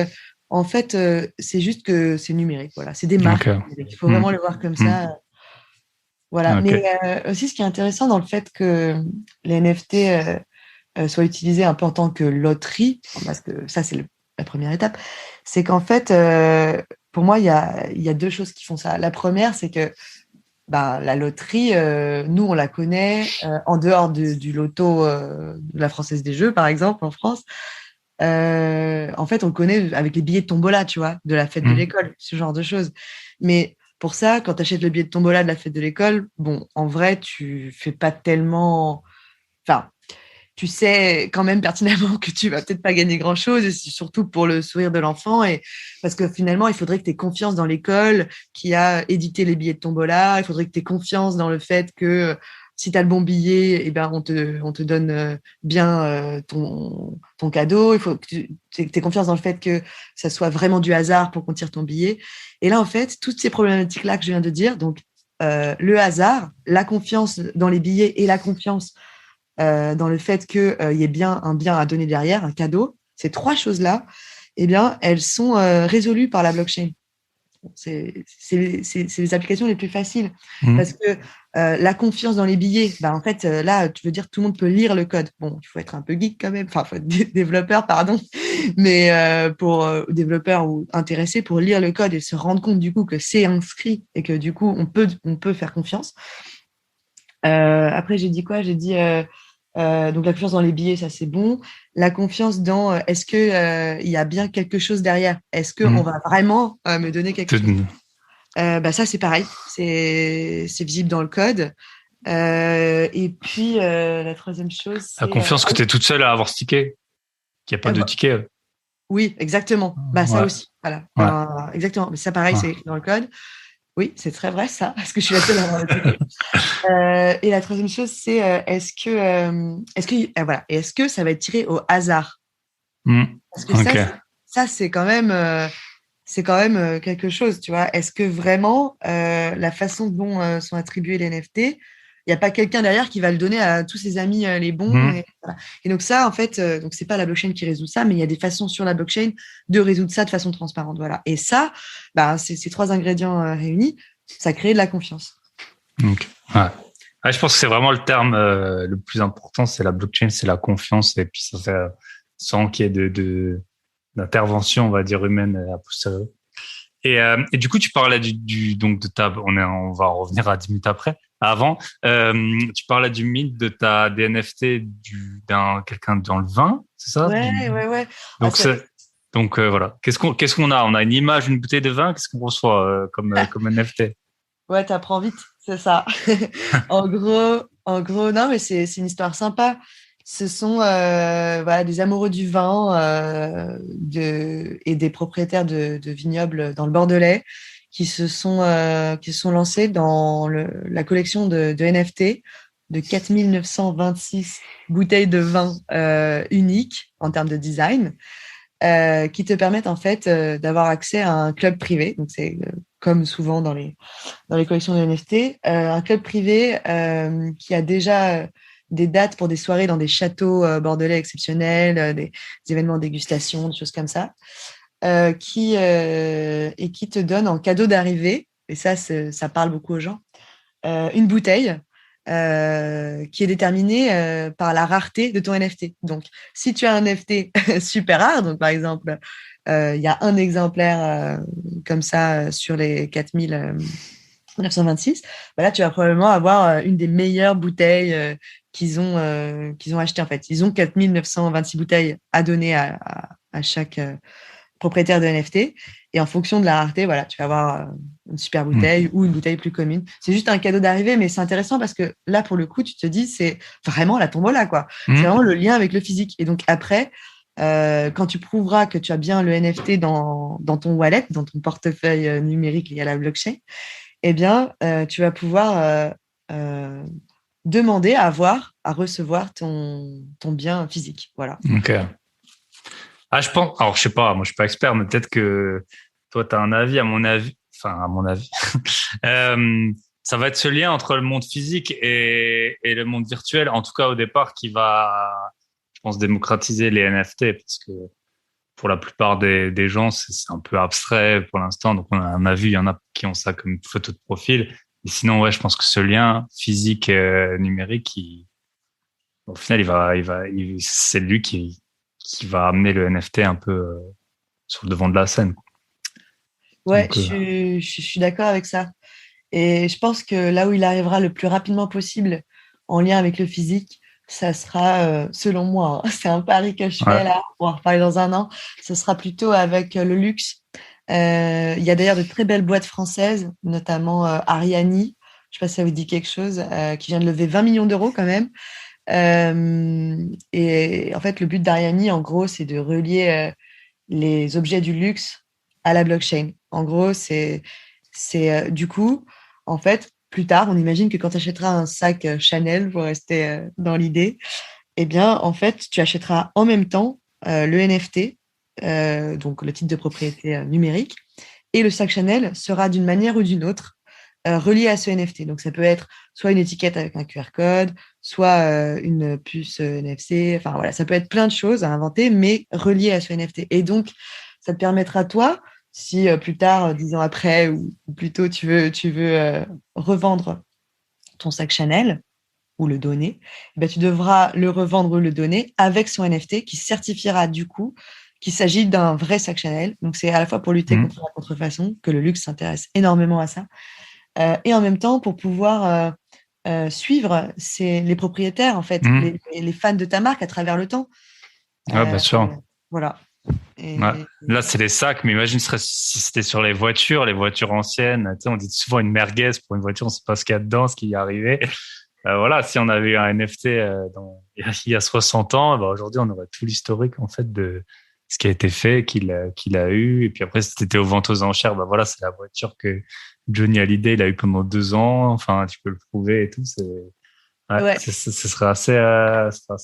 B: en fait, c'est juste que c'est numérique. Voilà, c'est des marques numériques. Il faut vraiment le voir comme ça. Voilà.
A: Okay.
B: Mais aussi, ce qui est intéressant dans le fait que les NFT soient utilisés un peu en tant que loterie, parce que ça, c'est la première étape, c'est qu'en fait, pour moi, il y a deux choses qui font ça. La première, c'est que la loterie, nous, on la connaît en dehors du loto de la Française des Jeux, par exemple, en France. En fait, on le connaît avec les billets de tombola, tu vois, de la fête de l'école, ce genre de choses. Mais pour ça, quand tu achètes le billet de tombola de la fête de l'école, bon, en vrai, tu fais pas tellement. Enfin, tu sais quand même pertinemment que tu vas peut-être pas gagner grand-chose, et c'est surtout pour le sourire de l'enfant. Et parce que finalement, il faudrait que tu aies confiance dans l'école qui a édité les billets de tombola. Il faudrait que tu aies confiance dans le fait que si tu as le bon billet, eh ben, on te donne bien ton cadeau. Il faut que tu aies confiance dans le fait que ça soit vraiment du hasard pour qu'on tire ton billet. Et là, en fait, toutes ces problématiques-là que je viens de dire, donc le hasard, la confiance dans les billets et la confiance dans le fait qu'il y ait bien un bien à donner derrière, un cadeau, ces trois choses-là, eh bien, elles sont résolues par la blockchain. C'est les applications les plus faciles parce que la confiance dans les billets, en fait, là, tu veux dire tout le monde peut lire le code. Bon, il faut être un peu geek quand même, enfin, il faut être développeur, pardon, mais pour développeur ou intéressé pour lire le code et se rendre compte du coup que c'est inscrit et que du coup, on peut faire confiance. Après, j'ai dit quoi? J'ai dit donc la confiance dans les billets, ça c'est bon. La confiance dans est-ce que il y a bien quelque chose derrière? Est-ce qu'on va vraiment me donner quelque chose? Ça c'est pareil, c'est visible dans le code. Et puis la troisième chose, c'est
A: la confiance que tu es toute seule à avoir ce ticket, qu'il n'y a pas de ticket.
B: Oui, exactement. Ça aussi, voilà. Exactement. Mais ça pareil, c'est écrit dans le code. Oui, c'est très vrai ça, parce que je suis la seule à avoir le ticket. Et la troisième chose, c'est est-ce que ça va être tiré au hasard? Parce que ça c'est quand même quelque chose, tu vois. Est-ce que vraiment la façon dont sont attribués les NFT, il n'y a pas quelqu'un derrière qui va le donner à tous ses amis les bons et donc ça, en fait, donc c'est pas la blockchain qui résout ça, mais il y a des façons sur la blockchain de résoudre ça de façon transparente, voilà. Et ça, ces trois ingrédients réunis, ça crée de la confiance.
A: Okay. Ouais, je pense que c'est vraiment le terme le plus important, c'est la blockchain, c'est la confiance, et puis ça fait sans qu'il y ait d'intervention, on va dire, humaine à posteriori. Et du coup, tu parlais donc de on va en revenir à 10 minutes après. Avant, tu parlais du mythe des NFT d'un quelqu'un dans le vin, c'est ça?
B: Ouais.
A: Donc, voilà. Qu'est-ce qu'on a? On a une image, une bouteille de vin. Qu'est-ce qu'on reçoit comme NFT?
B: Ouais, t'apprends vite, c'est ça. En gros, non, mais c'est une histoire sympa. Ce sont des amoureux du vin et des propriétaires de vignobles dans le Bordelais qui se sont lancés dans la collection de NFT de 4926 bouteilles de vin uniques en termes de design qui te permettent en fait d'avoir accès à un club privé. Donc c'est comme souvent dans les collections de NFT, un club privé qui a déjà des dates pour des soirées dans des châteaux bordelais exceptionnels, des événements de dégustation, des choses comme ça, qui te donne en cadeau d'arrivée, et ça parle beaucoup aux gens, une bouteille qui est déterminée par la rareté de ton NFT. Donc, si tu as un NFT super rare, donc par exemple, il y a un exemplaire comme ça sur les 4926, là, tu vas probablement avoir une des meilleures bouteilles qu'ils ont achetées en fait. Ils ont 4926 bouteilles à donner à chaque propriétaire de NFT. Et en fonction de la rareté, voilà, tu vas avoir une super bouteille ou une bouteille plus commune. C'est juste un cadeau d'arrivée, mais c'est intéressant parce que là, pour le coup, tu te dis, c'est vraiment la tombola, quoi. C'est vraiment le lien avec le physique. Et donc après, quand tu prouveras que tu as bien le NFT dans ton wallet, dans ton portefeuille numérique lié à la blockchain, eh bien, tu vas pouvoir demander à recevoir ton bien physique. Voilà.
A: Ok. Ah, je pense. Alors, je sais pas. Moi, je suis pas expert, mais peut-être que toi, tu as un avis. À mon avis, enfin, à mon avis, ça va être ce lien entre le monde physique et le monde virtuel. En tout cas, au départ, qui va, je pense, démocratiser les NFT, parce que pour la plupart des gens, c'est un peu abstrait pour l'instant. Donc, on a vu, il y en a qui ont ça comme photo de profil. Et sinon, ouais, je pense que ce lien physique numérique, au final, c'est lui qui va amener le NFT un peu sur le devant de la scène.
B: Ouais,
A: Donc,
B: je suis d'accord avec ça. Et je pense que là où il arrivera le plus rapidement possible en lien avec le physique, ça sera, selon moi, hein, c'est un pari que je
A: ouais.
B: fais là, on va en reparler dans un an, ce sera plutôt avec le luxe. Il y a d'ailleurs de très belles boîtes françaises, notamment Ariani, je ne sais pas si ça vous dit quelque chose, qui vient de lever 20 millions d'euros quand même. Et en fait, le but d'Ariani, en gros, c'est de relier les objets du luxe à la blockchain. En gros, du coup, en fait, plus tard, on imagine que quand tu achèteras un sac Chanel, pour rester dans l'idée, eh bien, en fait, tu achèteras en même temps le NFT, donc le titre de propriété numérique, et le sac Chanel sera d'une manière ou d'une autre relié à ce NFT. Donc, ça peut être soit une étiquette avec un QR code, soit une puce NFC. Enfin, voilà, ça peut être plein de choses à inventer, mais relié à ce NFT. Et donc, ça te permettra, toi, si plus tard, 10 ans après, ou plutôt tu veux revendre ton sac Chanel ou le donner, ben, tu devras le revendre ou le donner avec son NFT qui certifiera du coup qu'il s'agit d'un vrai sac Chanel. Donc, c'est à la fois pour lutter contre la contrefaçon, que le luxe s'intéresse énormément à ça, et en même temps pour pouvoir suivre les propriétaires, en fait, les fans de ta marque à travers le temps.
A: Ouais, bien sûr.
B: Voilà.
A: Ouais. Là, c'est les sacs, mais imagine si c'était sur les voitures anciennes. Tu sais, on dit souvent une merguez pour une voiture, on sait pas ce qu'il y a dedans, ce qui y est arrivé. Voilà, si on avait eu un NFT il y a 60 ans, bah, aujourd'hui, on aurait tout l'historique en fait de ce qui a été fait, qu'il a eu. Et puis après, si c'était aux ventes aux enchères, bah voilà, c'est la voiture que Johnny Hallyday il a eu pendant 2 ans. Enfin, tu peux le prouver et tout.
B: Ouais.
A: Ce serait ce serait assez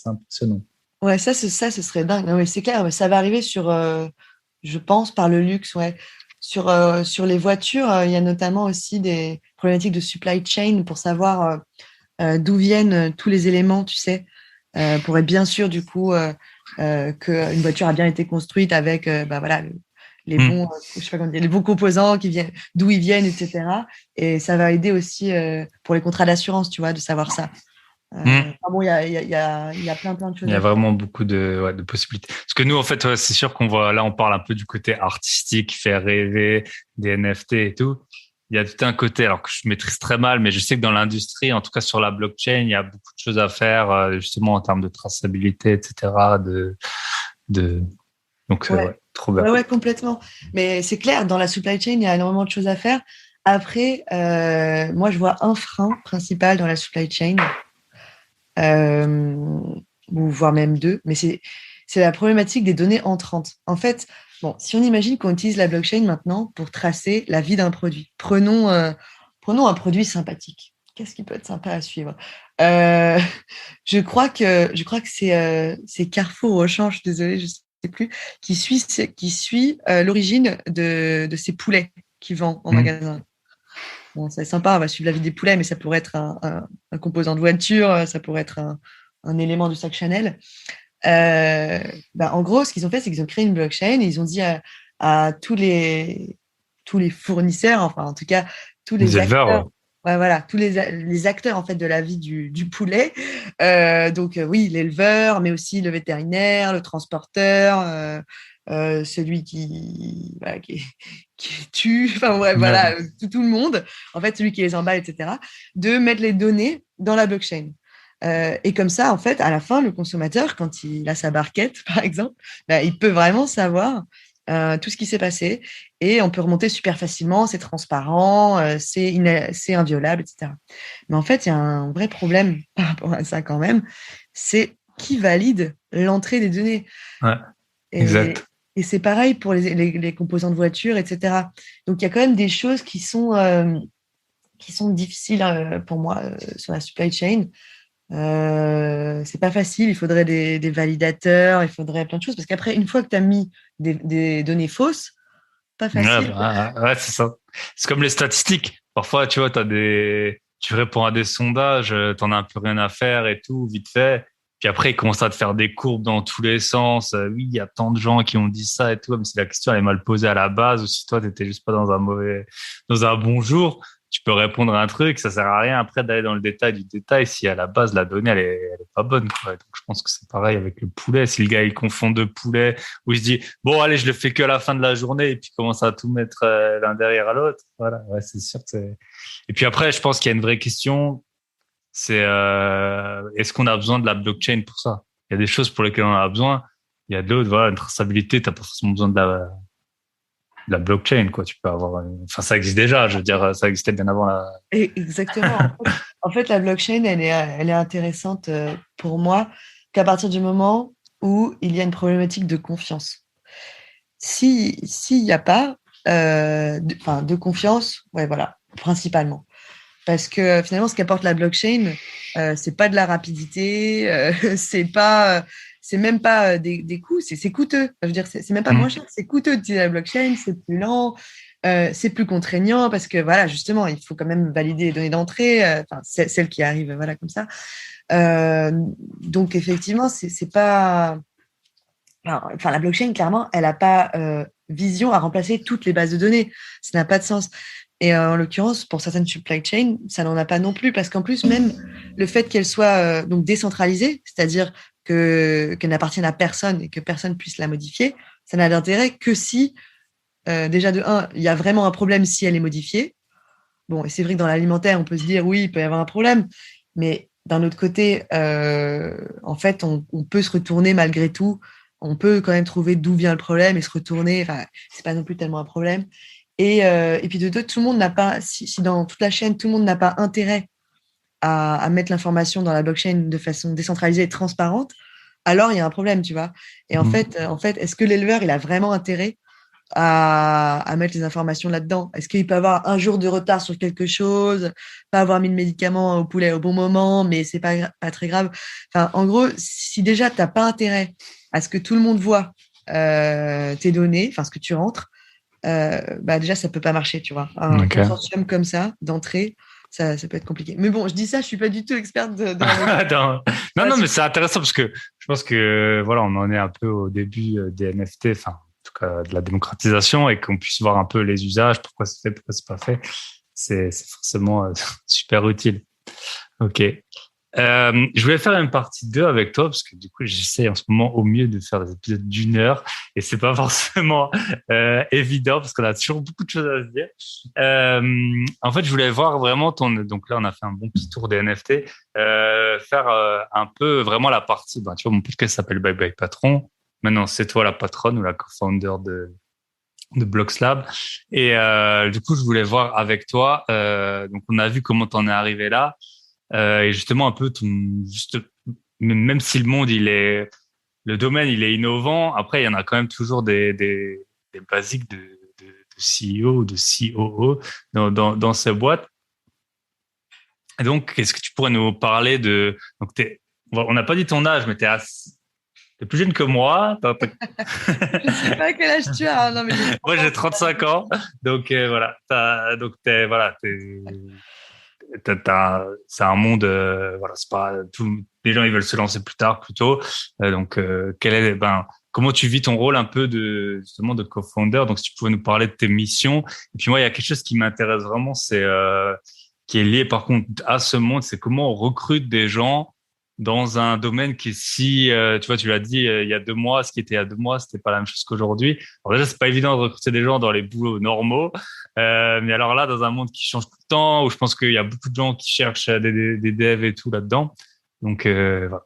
A: impressionnant.
B: Ouais, ce serait dingue. Non, mais c'est clair, mais ça va arriver je pense, par le luxe, ouais. Sur les voitures, il y a notamment aussi des problématiques de supply chain pour savoir d'où viennent tous les éléments, tu sais, pour être bien sûr, du coup, qu'une voiture a bien été construite avec, bah, voilà, les bons, je sais pas comment dire, les bons composants qui viennent, d'où ils viennent, etc. Et ça va aider aussi pour les contrats d'assurance, tu vois, de savoir ça. Bon, il y a plein de choses
A: Il y a
B: à faire.
A: vraiment beaucoup de possibilités. Parce que nous, en fait, ouais, c'est sûr qu'on voit, là, on parle un peu du côté artistique, faire rêver, des NFT et tout. Il y a tout un côté, alors que je maîtrise très mal, mais je sais que dans l'industrie, en tout cas sur la blockchain, il y a beaucoup de choses à faire, justement, en termes de traçabilité, etc. Donc,
B: Ouais.
A: ouais, trop bien.
B: Ouais, complètement. Mais c'est clair, dans la supply chain, il y a énormément de choses à faire. Après, moi, je vois un frein principal dans la supply chain, ou voire même deux, mais c'est la problématique des données entrantes. En fait, bon, si on imagine qu'on utilise la blockchain maintenant pour tracer la vie d'un produit, prenons un produit sympathique. Qu'est-ce qui peut être sympa à suivre? Euh, je crois que c'est Carrefour ou Auchan, je suis désolée, je sais plus, qui suit l'origine de ces poulets qu'ils vend en magasin. Bon, c'est sympa, on va suivre la vie des poulets, mais ça pourrait être un composant de voiture, ça pourrait être un élément du sac Chanel. En gros, ce qu'ils ont fait, c'est qu'ils ont créé une blockchain et ils ont dit à tous les fournisseurs, enfin en tout cas tous
A: Les
B: les
A: éleveurs,
B: acteurs, ouais, voilà, tous les acteurs en fait de la vie du poulet. Donc oui, l'éleveur, mais aussi le vétérinaire, le transporteur, celui voilà, qui tue, enfin bref, voilà, tout le monde, en fait, celui qui les emballe, etc., de mettre les données dans la blockchain. Et comme ça, en fait, à la fin, le consommateur, quand il a sa barquette, par exemple, il peut vraiment savoir tout ce qui s'est passé et on peut remonter super facilement, c'est transparent, c'est inviolable, etc. Mais en fait, il y a un vrai problème par rapport à ça quand même, c'est qui valide l'entrée des données.
A: ouais,
B: Et,
A: exact.
B: et c'est pareil pour les composants de voiture, etc. Donc, il y a quand même des choses qui sont difficiles pour moi sur la supply chain. C'est pas facile, il faudrait des validateurs, il faudrait plein de choses, parce qu'après, une fois que tu as mis des données fausses, pas
A: Ouais,
B: facile.
A: ouais, c'est ça. C'est comme les statistiques. Parfois, tu vois, tu réponds à des sondages, t'en as un peu rien à faire et tout, vite fait. Puis après, ils commencent à te faire des courbes dans tous les sens. Oui, il y a tant de gens qui ont dit ça et tout, même si la question elle est mal posée à la base, ou si toi, t'étais juste pas dans un bon jour, tu peux répondre à un truc, ça sert à rien après d'aller dans le détail du détail si à la base, la donnée, elle est pas bonne, quoi. Donc, je pense que c'est pareil avec le poulet. Si le gars, il confond deux poulets, où il se dit, bon, allez, je le fais que à la fin de la journée, et puis commence à tout mettre l'un derrière à l'autre. Voilà, ouais, c'est sûr que c'est... Et puis après, je pense qu'il y a une vraie question, c'est est-ce qu'on a besoin de la blockchain pour ça? Il y a des choses pour lesquelles on a besoin, il y a d'autres, voilà, une traçabilité, t'as pas forcément besoin de la blockchain, quoi. Tu peux avoir, enfin, ça existe déjà, je veux dire, ça existait bien avant la...
B: Exactement. En fait, la blockchain, elle est intéressante pour moi qu'à partir du moment où il y a une problématique de confiance. S'il n'y a pas de confiance, ouais, voilà, principalement. Parce que finalement, ce qu'apporte la blockchain, c'est pas de la rapidité, c'est même pas des coûts, c'est coûteux. Je veux dire, c'est même pas moins cher, c'est coûteux d'utiliser la blockchain, c'est plus lent, c'est plus contraignant parce que voilà, justement, il faut quand même valider les données d'entrée, enfin celles qui arrivent, voilà comme ça. Donc effectivement, c'est pas, enfin la blockchain clairement, elle n'a pas vision à remplacer toutes les bases de données. Ça n'a pas de sens. Et en l'occurrence, pour certaines supply chains, ça n'en a pas non plus, parce qu'en plus, même le fait qu'elle soit donc décentralisée, c'est-à-dire qu'elle n'appartienne à personne et que personne puisse la modifier, ça n'a d'intérêt que si, déjà de un, il y a vraiment un problème si elle est modifiée. Bon, et c'est vrai que dans l'alimentaire, on peut se dire, oui, il peut y avoir un problème, mais d'un autre côté, en fait, on peut se retourner malgré tout. On peut quand même trouver d'où vient le problème et se retourner. Enfin, c'est pas non plus tellement un problème. Et puis de deux, tout le monde n'a pas, si dans toute la chaîne, tout le monde n'a pas intérêt à mettre l'information dans la blockchain de façon décentralisée et transparente, alors il y a un problème, tu vois. Et en fait, est-ce que l'éleveur, il a vraiment intérêt à mettre les informations là-dedans? Est-ce qu'il peut avoir un jour de retard sur quelque chose, pas avoir mis le médicament au poulet au bon moment, mais c'est pas très grave. Enfin, en gros, si déjà tu n'as pas intérêt à ce que tout le monde voit tes données, enfin ce que tu rentres, bah déjà ça peut pas marcher, tu vois. Un consortium comme ça d'entrée, ça peut être compliqué. Mais bon, je dis ça, je suis pas du tout experte
A: non, mais c'est intéressant parce que je pense que voilà, on en est un peu au début des NFT, enfin en tout cas de la démocratisation, et qu'on puisse voir un peu les usages, pourquoi c'est fait, pourquoi c'est pas fait. C'est forcément super utile. Ok. Je voulais faire une partie 2 avec toi parce que du coup j'essaie en ce moment au mieux de faire des épisodes d'1 heure et c'est pas forcément évident parce qu'on a toujours beaucoup de choses à se dire. En fait, je voulais voir vraiment donc là on a fait un bon petit tour des NFT, faire un peu vraiment la partie. Ben, tu vois, mon podcast s'appelle Bye Bye Patron. Maintenant c'est toi la patronne ou la co-founder de Bloxlab. Et du coup je voulais voir avec toi. Donc on a vu comment t'en es arrivé là. Et justement un peu même si le monde le domaine il est innovant, après il y en a quand même toujours des basiques de CEO ou de COO dans ces boîtes. Et donc est-ce que tu pourrais nous parler donc on n'a pas dit ton âge, mais t'es plus jeune que moi.
B: Je sais pas quel âge tu as. Non, mais
A: Moi j'ai 35 ans, donc voilà. C'est un monde, voilà, c'est pas les gens ils veulent se lancer plus tard, plus tôt. Donc, comment tu vis ton rôle un peu justement de co-founder? Donc, si tu pouvais nous parler de tes missions. Et puis moi, il y a quelque chose qui m'intéresse vraiment, c'est qui est lié par contre à ce monde, c'est comment on recrute des gens dans un domaine qui, si tu vois, tu l'as dit il y a 2 mois, ce qui était il y a 2 mois, c'était pas la même chose qu'aujourd'hui. Alors déjà, c'est pas évident de recruter des gens dans les boulots normaux. Mais alors là, dans un monde qui change tout le temps, où je pense qu'il y a beaucoup de gens qui cherchent des devs et tout là-dedans. Donc, voilà.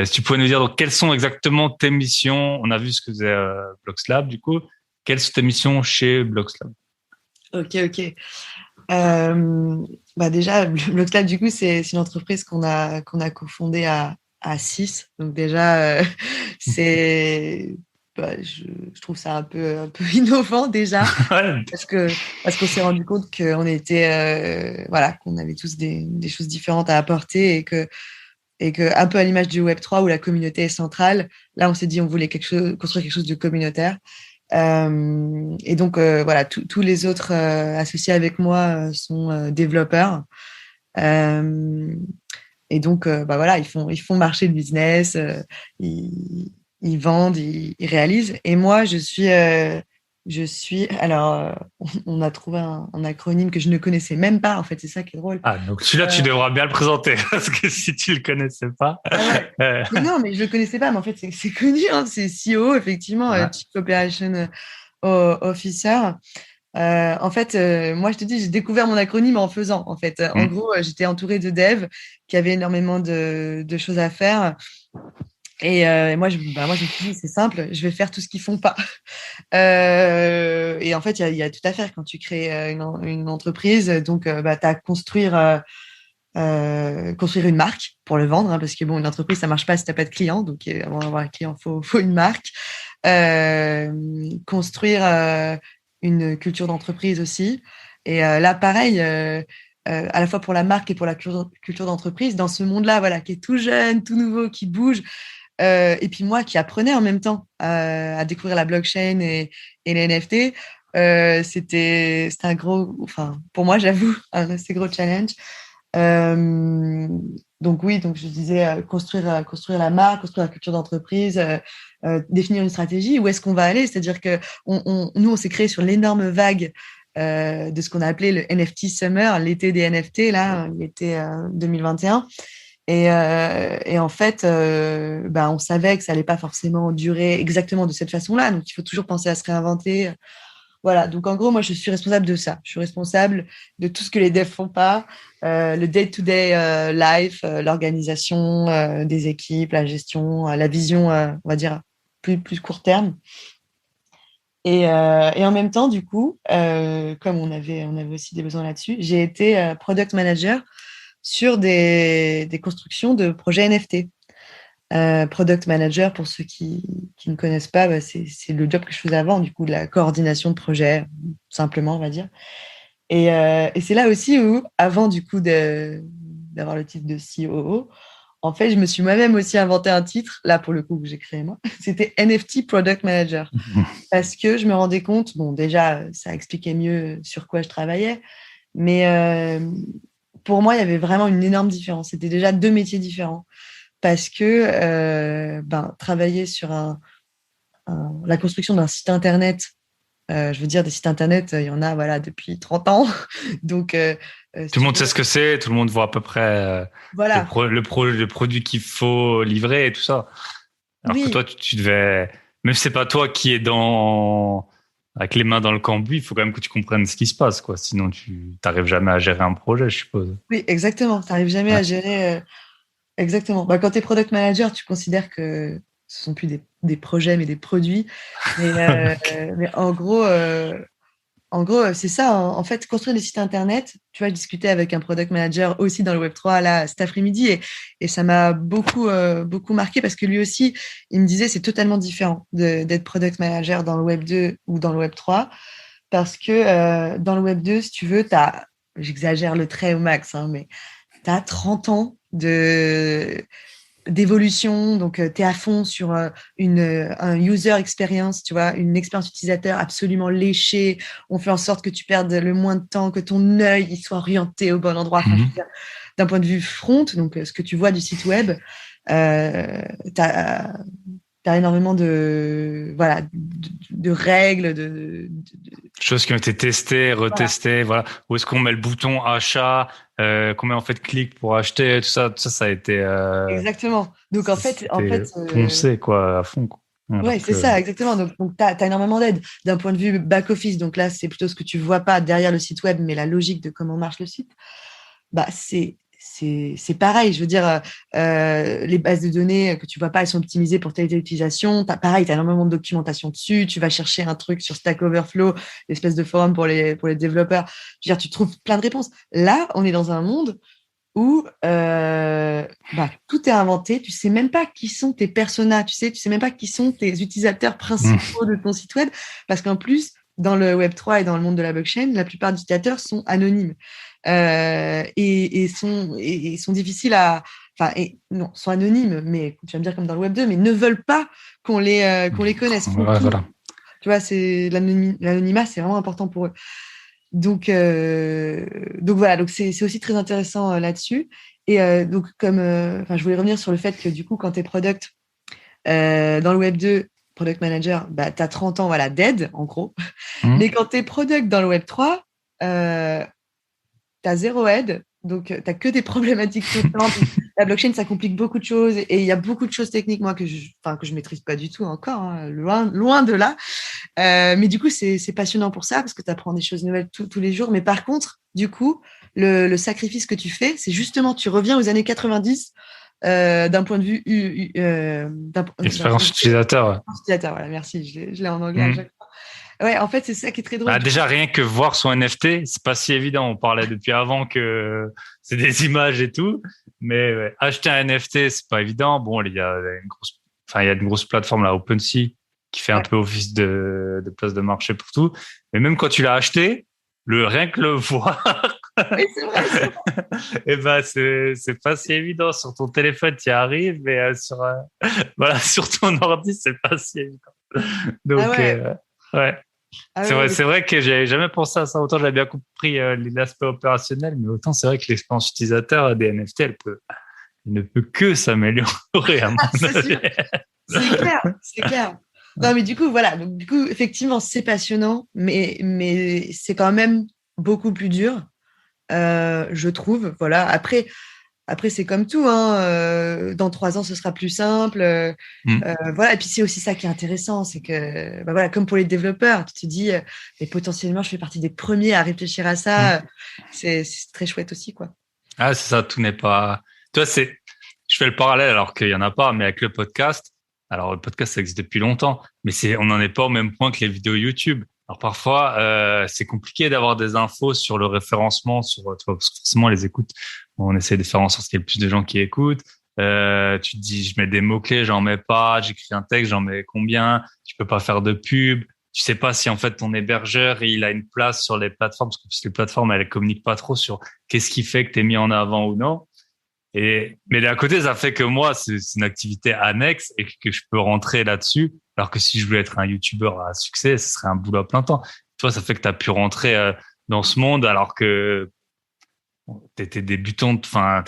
A: Si tu pouvais nous dire donc quelles sont exactement tes missions. On a vu ce que faisait Bloxlab, du coup. Quelles sont tes missions chez Bloxlab?
B: Ok. Bah déjà, Bloxlab, du coup, c'est une entreprise qu'on a cofondée à 6. Donc déjà, c'est je trouve ça un peu innovant déjà,
A: Ouais.
B: parce qu'on s'est rendu compte qu'on était, voilà, qu'on avait tous des choses différentes à apporter et que un peu à l'image du Web3 où la communauté est centrale, là, on s'est dit on voulait construire quelque chose de communautaire. Et donc, voilà, tous les autres associés avec moi sont développeurs. Euh, et donc, bah voilà, ils font marcher le business, ils vendent, ils réalisent. Et moi, alors, on a trouvé un acronyme que je ne connaissais même pas. En fait, c'est ça qui est drôle.
A: Ah, donc celui-là, tu devras bien le présenter, parce que si tu le connaissais pas.
B: Ah ouais.
A: euh,
B: Mais non, mais je le connaissais pas. Mais en fait, c'est connu. Hein, c'est CEO, effectivement,
A: ouais.
B: Chief Operation Officer. En fait, moi, je te dis, j'ai découvert mon acronyme en faisant. En fait, en
A: Mm.
B: gros, j'étais entourée de devs qui avaient énormément de choses à faire. Et moi, moi, je me suis dit, c'est simple, je vais faire tout ce qu'ils font pas. Et en fait, il y a tout à faire quand tu crées une entreprise. Donc, bah, tu as construire une marque pour le vendre, hein, parce que bon, une entreprise, ça marche pas si tu n'as pas de clients. Donc, avant d'avoir un client, faut une marque. Construire une culture d'entreprise aussi. Et là, pareil, à la fois pour la marque et pour la culture d'entreprise, dans ce monde-là, voilà, qui est tout jeune, tout nouveau, qui bouge, et puis moi qui apprenais en même temps à découvrir la blockchain et les NFT, c'était un gros, enfin pour moi j'avoue, un assez gros challenge. Euh, donc oui, donc je disais construire la marque, construire la culture d'entreprise, définir une stratégie. Où est-ce qu'on va aller? C'est-à-dire que nous on s'est créé sur l'énorme vague de ce qu'on a appelé le NFT Summer, l'été des NFT là, l'été 2021. Et en fait, ben, on savait que ça allait pas forcément durer exactement de cette façon-là. Donc, il faut toujours penser à se réinventer. Voilà. Donc, en gros, moi, je suis responsable de ça. Je suis responsable de tout ce que les devs font pas, le day-to-day life, l'organisation des équipes, la gestion, la vision, on va dire, plus court terme. Et en même temps, du coup, comme on avait aussi des besoins là-dessus, j'ai été product manager sur des constructions de projets NFT. Product manager, pour ceux qui ne connaissent pas, bah, c'est le job que je faisais avant, du coup, de la coordination de projet, simplement, on va dire. Et c'est là aussi où, avant, du coup, d'avoir le titre de COO, en fait, je me suis moi-même aussi inventé un titre, là, pour le coup, que j'ai créé moi. C'était NFT Product Manager. Parce que je me rendais compte, bon, déjà, ça expliquait mieux sur quoi je travaillais, mais pour moi, il y avait vraiment une énorme différence. C'était déjà deux métiers différents. Parce que ben, travailler sur la construction d'un site Internet, je veux dire, des sites Internet, il y en a voilà, depuis 30 ans. Donc, si
A: Tout le
B: tu
A: monde sait
B: veux,
A: ce que c'est, tout le monde voit à peu près
B: voilà.
A: le produit qu'il faut livrer et tout ça. Alors que
B: Oui,
A: toi, tu devais, même si c'est pas toi qui est avec les mains dans le cambouis, il faut quand même que tu comprennes ce qui se passe, quoi. Sinon, tu t'arrives jamais à gérer un projet, je suppose.
B: oui, exactement. Tu n'arrives jamais
A: Ouais.
B: à gérer. Exactement. Bah, quand tu es product manager, tu considères que ce sont plus des projets, mais des produits. Mais, mais en gros, c'est ça. En fait, construire des sites Internet, tu vois, je discutais avec un product manager aussi dans le Web3 là, cet après-midi et ça m'a beaucoup marqué parce que lui aussi, il me disait c'est totalement différent d'être product manager dans le Web2 ou dans le Web3 parce que dans le Web2, si tu veux, j'exagère le trait au max, hein, mais tu as 30 ans d'évolution. Donc, tu es à fond sur un user experience, tu vois, une expérience utilisateur absolument léchée. On fait en sorte que tu perdes le moins de temps, que ton œil il soit orienté au bon endroit. Enfin, je veux
A: Mhm.
B: dire, d'un point de vue front, donc ce que tu vois du site web, tu as énormément voilà, de règles,
A: Choses qui ont été testées,
B: voilà.
A: retestées, voilà. Où est-ce qu'on met le bouton achat, combien on fait de clics pour acheter, tout ça, ça a été,
B: Exactement. Donc, en
A: c'était
B: fait
A: poncé, quoi, à fond, quoi. Alors
B: ouais, c'est
A: que,
B: ça, exactement. Donc tu as énormément d'aide d'un point de vue back-office. Donc là, c'est plutôt ce que tu vois pas derrière le site web, mais la logique de comment marche le site. Bah, c'est pareil. Je veux dire, les bases de données que tu vois pas, elles sont optimisées pour telle et telle utilisation. Pareil, tu as énormément de documentation dessus. Tu vas chercher un truc sur Stack Overflow, l'espèce de forum pour les développeurs. Je veux dire, tu trouves plein de réponses. Là, on est dans un monde où tout est inventé. Tu sais même pas qui sont tes personas, tu sais même pas qui sont tes utilisateurs principaux de ton site web, parce qu'en plus, dans le Web3 et dans le monde de la blockchain, la plupart des utilisateurs sont anonymes et sont difficiles à... non, sont anonymes, mais tu vas me dire comme dans le Web2, mais ne veulent pas qu'on les connaisse.
A: Ouais, voilà.
B: Tu vois, l'anonymat, c'est vraiment important pour eux. Donc voilà, donc c'est aussi très intéressant là-dessus. Et donc, je voulais revenir sur le fait que du coup, quand tu es product dans le Web2, product manager, tu as 30 ans voilà, d'aide, en gros. Mais quand tu es product dans le Web3, tu as zéro aide. Donc, tu n'as que des problématiques constantes. La blockchain, ça complique beaucoup de choses et il y a beaucoup de choses techniques, moi, que je maîtrise pas du tout encore, hein, loin de là. Mais du coup, c'est passionnant pour ça parce que tu apprends des choses nouvelles tous les jours. Mais par contre, du coup, le sacrifice que tu fais, c'est justement, tu reviens aux années 90 d'un point de vue
A: expérience utilisateur.
B: Utilisateur, voilà, merci, je l'ai en anglais à chaque fois. Ouais, en fait, c'est ça qui est très drôle.
A: Déjà, rien que voir son NFT, c'est pas si évident. On parlait depuis avant que c'est des images et tout. Mais ouais, acheter un NFT, c'est pas évident. Bon, il y a une grosse plateforme, là, OpenSea, qui fait un peu office de place de marché pour tout. Mais même quand tu l'as acheté, rien que le voir.
B: Oui, c'est vrai.
A: Et c'est pas si évident. Sur ton téléphone, tu y arrives, mais sur ton ordi, c'est pas si évident. Donc, ouais. C'est vrai que j'avais jamais pensé à ça. Autant j'avais bien compris l'aspect opérationnel, mais autant c'est vrai que l'expérience utilisateur des NFT, elle ne peut que s'améliorer à mon avis.
B: C'est clair. Non, mais du coup, voilà. Donc, du coup, effectivement, c'est passionnant, mais c'est quand même beaucoup plus dur, je trouve. Voilà. Après, c'est comme tout, hein. Dans 3 ans, ce sera plus simple. Voilà. Et puis, c'est aussi ça qui est intéressant, c'est que, voilà, comme pour les développeurs, tu te dis, mais potentiellement, je fais partie des premiers à réfléchir à ça. C'est très chouette aussi, quoi.
A: Ah, c'est ça. Tout n'est pas. Toi, je fais le parallèle alors qu'il y en a pas, mais avec le podcast. Alors, le podcast, ça existe depuis longtemps, mais on n'en est pas au même point que les vidéos YouTube. Alors, parfois, c'est compliqué d'avoir des infos sur le référencement, parce que forcément, les écoutes, on essaie de faire en sorte qu'il y ait le plus de gens qui écoutent. Tu te dis, je mets des mots-clés, j'en mets pas, j'écris un texte, j'en mets combien, tu peux pas faire de pub. Tu sais pas si, en fait, ton hébergeur, il a une place sur les plateformes, parce que les plateformes, elles communiquent pas trop sur qu'est-ce qui fait que t'es mis en avant ou non. Mais d'un côté, ça fait que moi, c'est une activité annexe et que je peux rentrer là-dessus. Alors que si je voulais être un YouTuber à succès, ce serait un boulot à plein temps. Toi, ça fait que tu as pu rentrer dans ce monde alors que t'étais débutante. Enfin,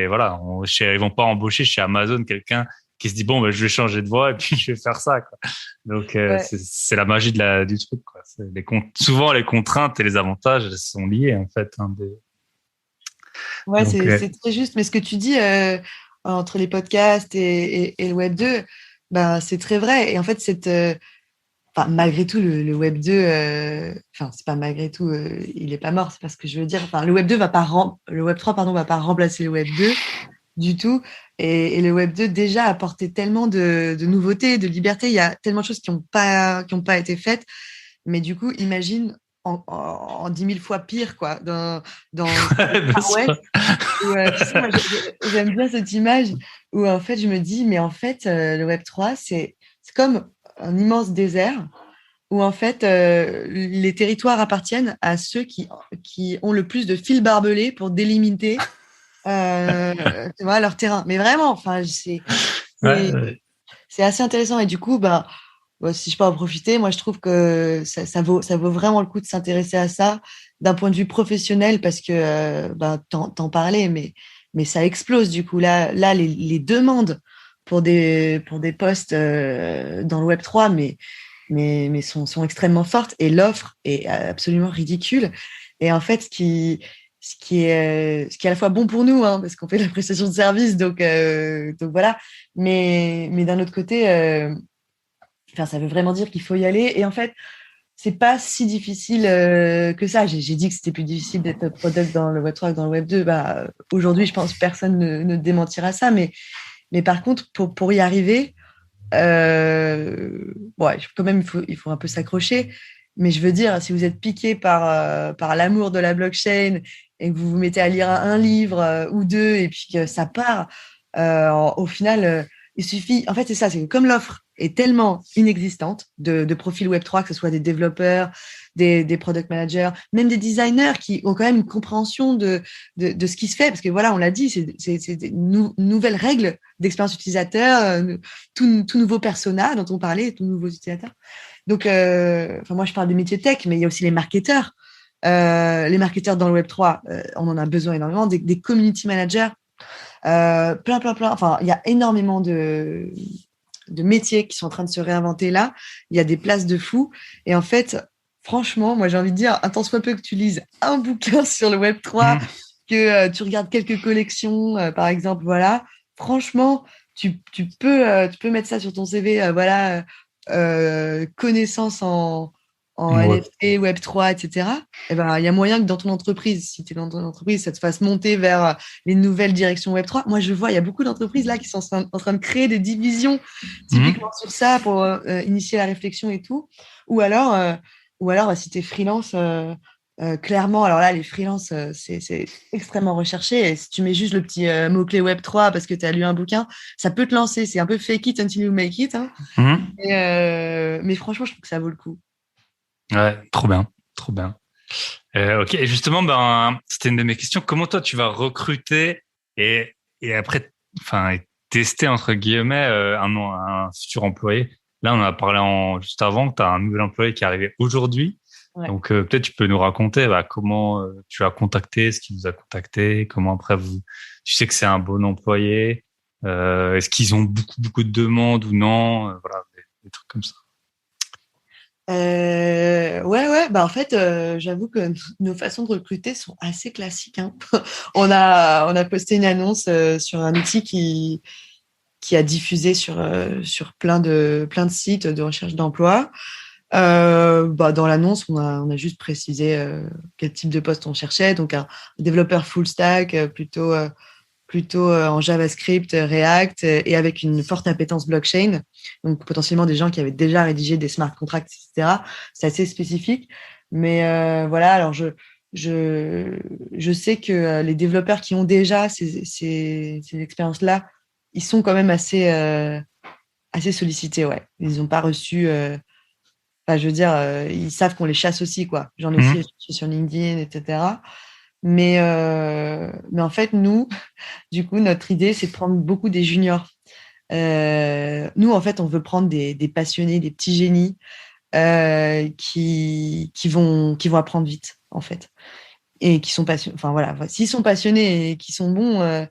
A: voilà, ils vont pas embaucher chez Amazon quelqu'un qui se dit bon, je vais changer de voie et puis je vais faire ça, quoi. Donc, c'est la magie du truc, quoi. Souvent, les contraintes et les avantages elles sont liés, en fait, hein,
B: Ouais, c'est très juste. Mais ce que tu dis entre les podcasts et le Web 2, c'est très vrai. Et en fait, malgré tout, le Web 2, c'est pas malgré tout, il est pas mort, c'est pas ce que je veux dire. Enfin, le Web 2 le Web 3, pardon, va pas remplacer le Web 2 du tout. Et le Web 2 déjà apporté tellement de nouveautés, de liberté. Il y a tellement de choses qui ont pas été faites. Mais du coup, imagine en 10 000 fois pire, quoi, dans le Far West. Tu sais, moi, j'aime bien cette image où, en fait, je me dis, mais en fait, le Web3, c'est comme un immense désert où, en fait, les territoires appartiennent à ceux qui ont le plus de fils barbelés pour délimiter tu vois, leur terrain. Mais vraiment, enfin, c'est assez intéressant. Et du coup, si je peux en profiter, moi je trouve que ça vaut vraiment le coup de s'intéresser à ça d'un point de vue professionnel parce que t'en parlais, mais ça explose du coup. Là les demandes pour des postes dans le Web 3, mais sont extrêmement fortes et l'offre est absolument ridicule. Et en fait, ce qui est à la fois bon pour nous, hein, parce qu'on fait de la prestation de service, donc voilà. Mais d'un autre côté. Ça veut vraiment dire qu'il faut y aller. Et en fait, c'est pas si difficile que ça. J'ai dit que c'était plus difficile d'être product dans le Web 3 que dans le Web 2. Aujourd'hui, je pense que personne ne démentira ça. Mais par contre, pour y arriver, quand même, il faut un peu s'accrocher. Mais je veux dire, si vous êtes piqué par l'amour de la blockchain et que vous vous mettez à lire un livre ou deux et puis que ça part, au final, il suffit. En fait, c'est ça, c'est que comme l'offre est tellement inexistante de profils Web3, que ce soit des développeurs, des product managers, même des designers qui ont quand même une compréhension de ce qui se fait, parce que voilà, on l'a dit, c'est des nouvelles règles d'expérience utilisateur, tout nouveau persona dont on parlait, tout nouveaux utilisateurs. Donc, moi, je parle des métiers tech, mais il y a aussi les marketeurs. Les marketeurs dans le Web3, on en a besoin énormément, des community managers, plein. Enfin, il y a énormément de métiers qui sont en train de se réinventer là. Il y a des places de fous. Et en fait, franchement, moi, j'ai envie de dire, un tant soit peu que tu lises un bouquin sur le Web3, que tu regardes quelques collections, par exemple, voilà. Franchement, tu peux mettre ça sur ton CV, voilà, connaissance en NFT, Web3, etc. Et ben, il y a moyen que dans ton entreprise, si tu es dans ton entreprise, ça te fasse monter vers les nouvelles directions Web3. Moi, je vois, il y a beaucoup d'entreprises là qui sont en train de créer des divisions typiquement sur ça pour initier la réflexion et tout. Ou alors si tu es freelance, clairement, alors là, les freelances, c'est extrêmement recherché. Et si tu mets juste le petit mot-clé Web3 parce que tu as lu un bouquin, ça peut te lancer. C'est un peu fake it until you make it. Hein. Mais franchement, je trouve que ça vaut le coup.
A: Ouais, trop bien, trop bien. Ok, et justement, c'était une de mes questions. Comment toi, tu vas recruter et après, enfin, tester entre guillemets un futur employé? Là, on en a parlé juste avant que tu as un nouvel employé qui est arrivé aujourd'hui.
B: Ouais.
A: Donc, peut-être tu peux nous raconter comment tu as contacté, ce qui vous a contacté, comment après tu sais que c'est un bon employé. Est-ce qu'ils ont beaucoup de demandes ou non? Voilà, des trucs comme ça.
B: Ouais. Bah en fait, j'avoue que nos façons de recruter sont assez classiques. Hein. On a posté une annonce sur un outil qui a diffusé sur plein de sites de recherche d'emploi. Dans l'annonce, on a juste précisé quel type de poste on cherchait. Donc un développeur full stack, plutôt en JavaScript, React et avec une forte appétence blockchain. Donc, potentiellement des gens qui avaient déjà rédigé des smart contracts, etc. C'est assez spécifique. Mais voilà, alors je sais que les développeurs qui ont déjà ces expériences-là, ils sont quand même assez sollicités. Ouais. Ils n'ont pas reçu... Enfin, je veux dire, ils savent qu'on les chasse aussi, quoi. J'en ai aussi sur LinkedIn, etc. Mais en fait, nous, du coup, notre idée, c'est de prendre beaucoup des juniors. Nous, en fait, on veut prendre des passionnés, des petits génies qui vont apprendre vite, en fait, et qui sont passionnés. Enfin voilà, s'ils sont passionnés et qui sont bons,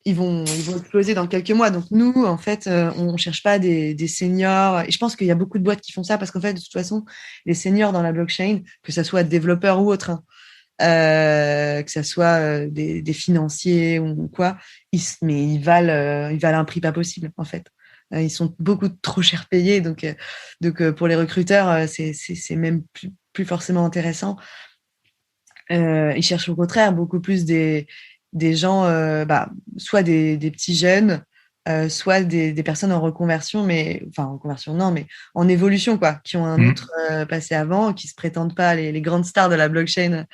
B: ils vont exploser dans quelques mois. Donc nous, en fait, on cherche pas des seniors. Et je pense qu'il y a beaucoup de boîtes qui font ça parce qu'en fait, de toute façon, les seniors dans la blockchain, que ça soit développeurs ou autres, hein, que ça soit des financiers ou quoi, mais ils valent un prix pas possible en fait. Ils sont beaucoup trop cher payés, donc pour les recruteurs, c'est même plus forcément intéressant. Ils cherchent au contraire beaucoup plus des gens, soit des petits jeunes, soit des personnes en reconversion, mais enfin en reconversion non, mais en évolution quoi, qui ont un autre passé avant, qui se prétendent pas les grandes stars de la blockchain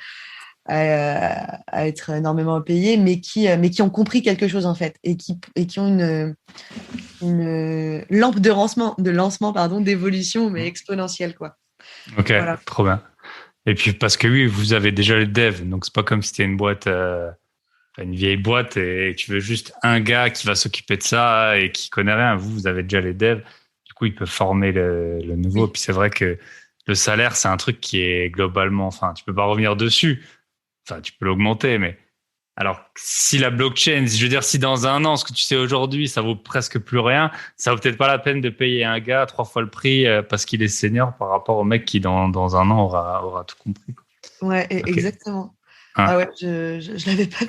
B: à être énormément payés, mais qui ont compris quelque chose en fait et qui ont une lampe de lancement pardon, d'évolution mais exponentielle quoi.
A: Ok,
B: Voilà.
A: trop bien. Et puis parce que oui, vous avez déjà le dev, donc c'est pas comme si c'était une boîte, une vieille boîte et tu veux juste un gars qui va s'occuper de ça et qui connaît rien. Vous avez déjà les devs, du coup il peut former le nouveau.
B: Oui.
A: Puis c'est vrai que le salaire c'est un truc qui est globalement, enfin tu peux pas revenir dessus. Enfin tu peux l'augmenter, mais alors si la blockchain, je veux dire si dans un an ce que tu sais aujourd'hui ça vaut presque plus rien, ça vaut peut-être pas la peine de payer un gars 3 fois le prix parce qu'il est senior par rapport au mec qui dans un an aura tout compris.
B: Ouais,
A: Okay.
B: exactement.
A: Ah.
B: Ah ouais, je l'avais pas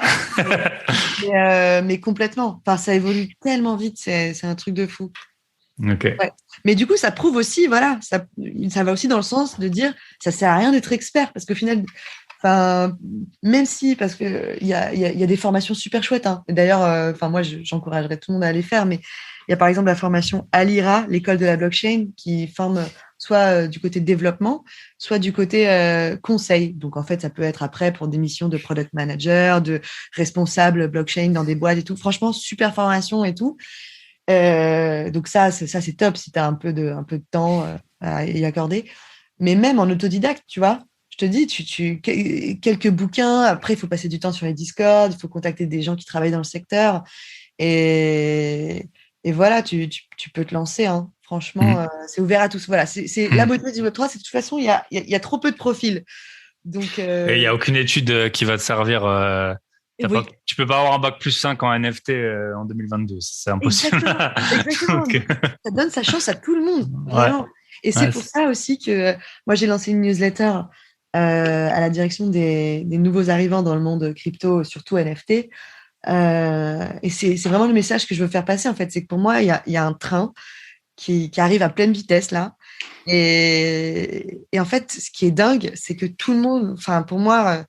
B: vu. Mais complètement. Enfin, ça évolue tellement vite, c'est un truc de fou.
A: Okay.
B: Ouais. Mais du coup, ça prouve aussi, voilà, ça va aussi dans le sens de dire, ça sert à rien d'être expert, parce qu'au final, enfin, même si, parce que il y a des formations super chouettes. Hein. D'ailleurs, moi, j'encouragerais tout le monde à les faire, mais Il y a par exemple la formation Alira, l'école de la blockchain, qui forme soit du côté développement, soit du côté conseil. Donc, en fait, ça peut être après pour des missions de product manager, de responsable blockchain dans des boîtes et tout. Franchement, super formation et tout. Donc ça, c'est top si tu as un peu de temps à y accorder. Mais même en autodidacte, tu vois, je te dis, quelques bouquins. Après, il faut passer du temps sur les Discord, il faut contacter des gens qui travaillent dans le secteur. Et, et voilà, tu peux te lancer. Hein. Franchement, c'est ouvert à tous. Voilà, c'est la beauté du Web3, c'est de toute façon, il y a trop peu de profils. Donc,
A: Et il n'y a aucune étude qui va te servir.
B: oui.
A: Tu peux pas avoir un bac plus 5 en NFT en 2022. C'est impossible.
B: Exactement.
A: Donc,
B: Ça donne sa chance à tout le monde,
A: ouais.
B: vraiment. Et c'est
A: Ouais,
B: pour ça aussi que moi, j'ai lancé une newsletter à la direction des nouveaux arrivants dans le monde crypto, surtout NFT. Et c'est vraiment le message que je veux faire passer, en fait. C'est que pour moi, il y a un train qui arrive à pleine vitesse, là. Et en fait, ce qui est dingue, c'est que tout le monde, enfin, pour moi,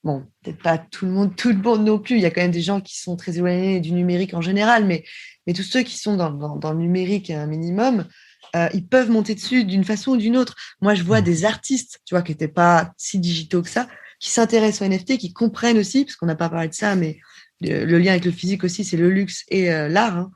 B: bon, peut-être pas tout le monde non plus. Il y a quand même des gens qui sont très éloignés du numérique en général, mais tous ceux qui sont dans le numérique un minimum, ils peuvent monter dessus d'une façon ou d'une autre. Moi, je vois des artistes, tu vois, qui n'étaient pas si digitaux que ça, qui s'intéressent aux NFT, qui comprennent aussi, parce qu'on n'a pas parlé de ça, mais le lien avec le physique aussi, c'est le luxe et l'art, hein.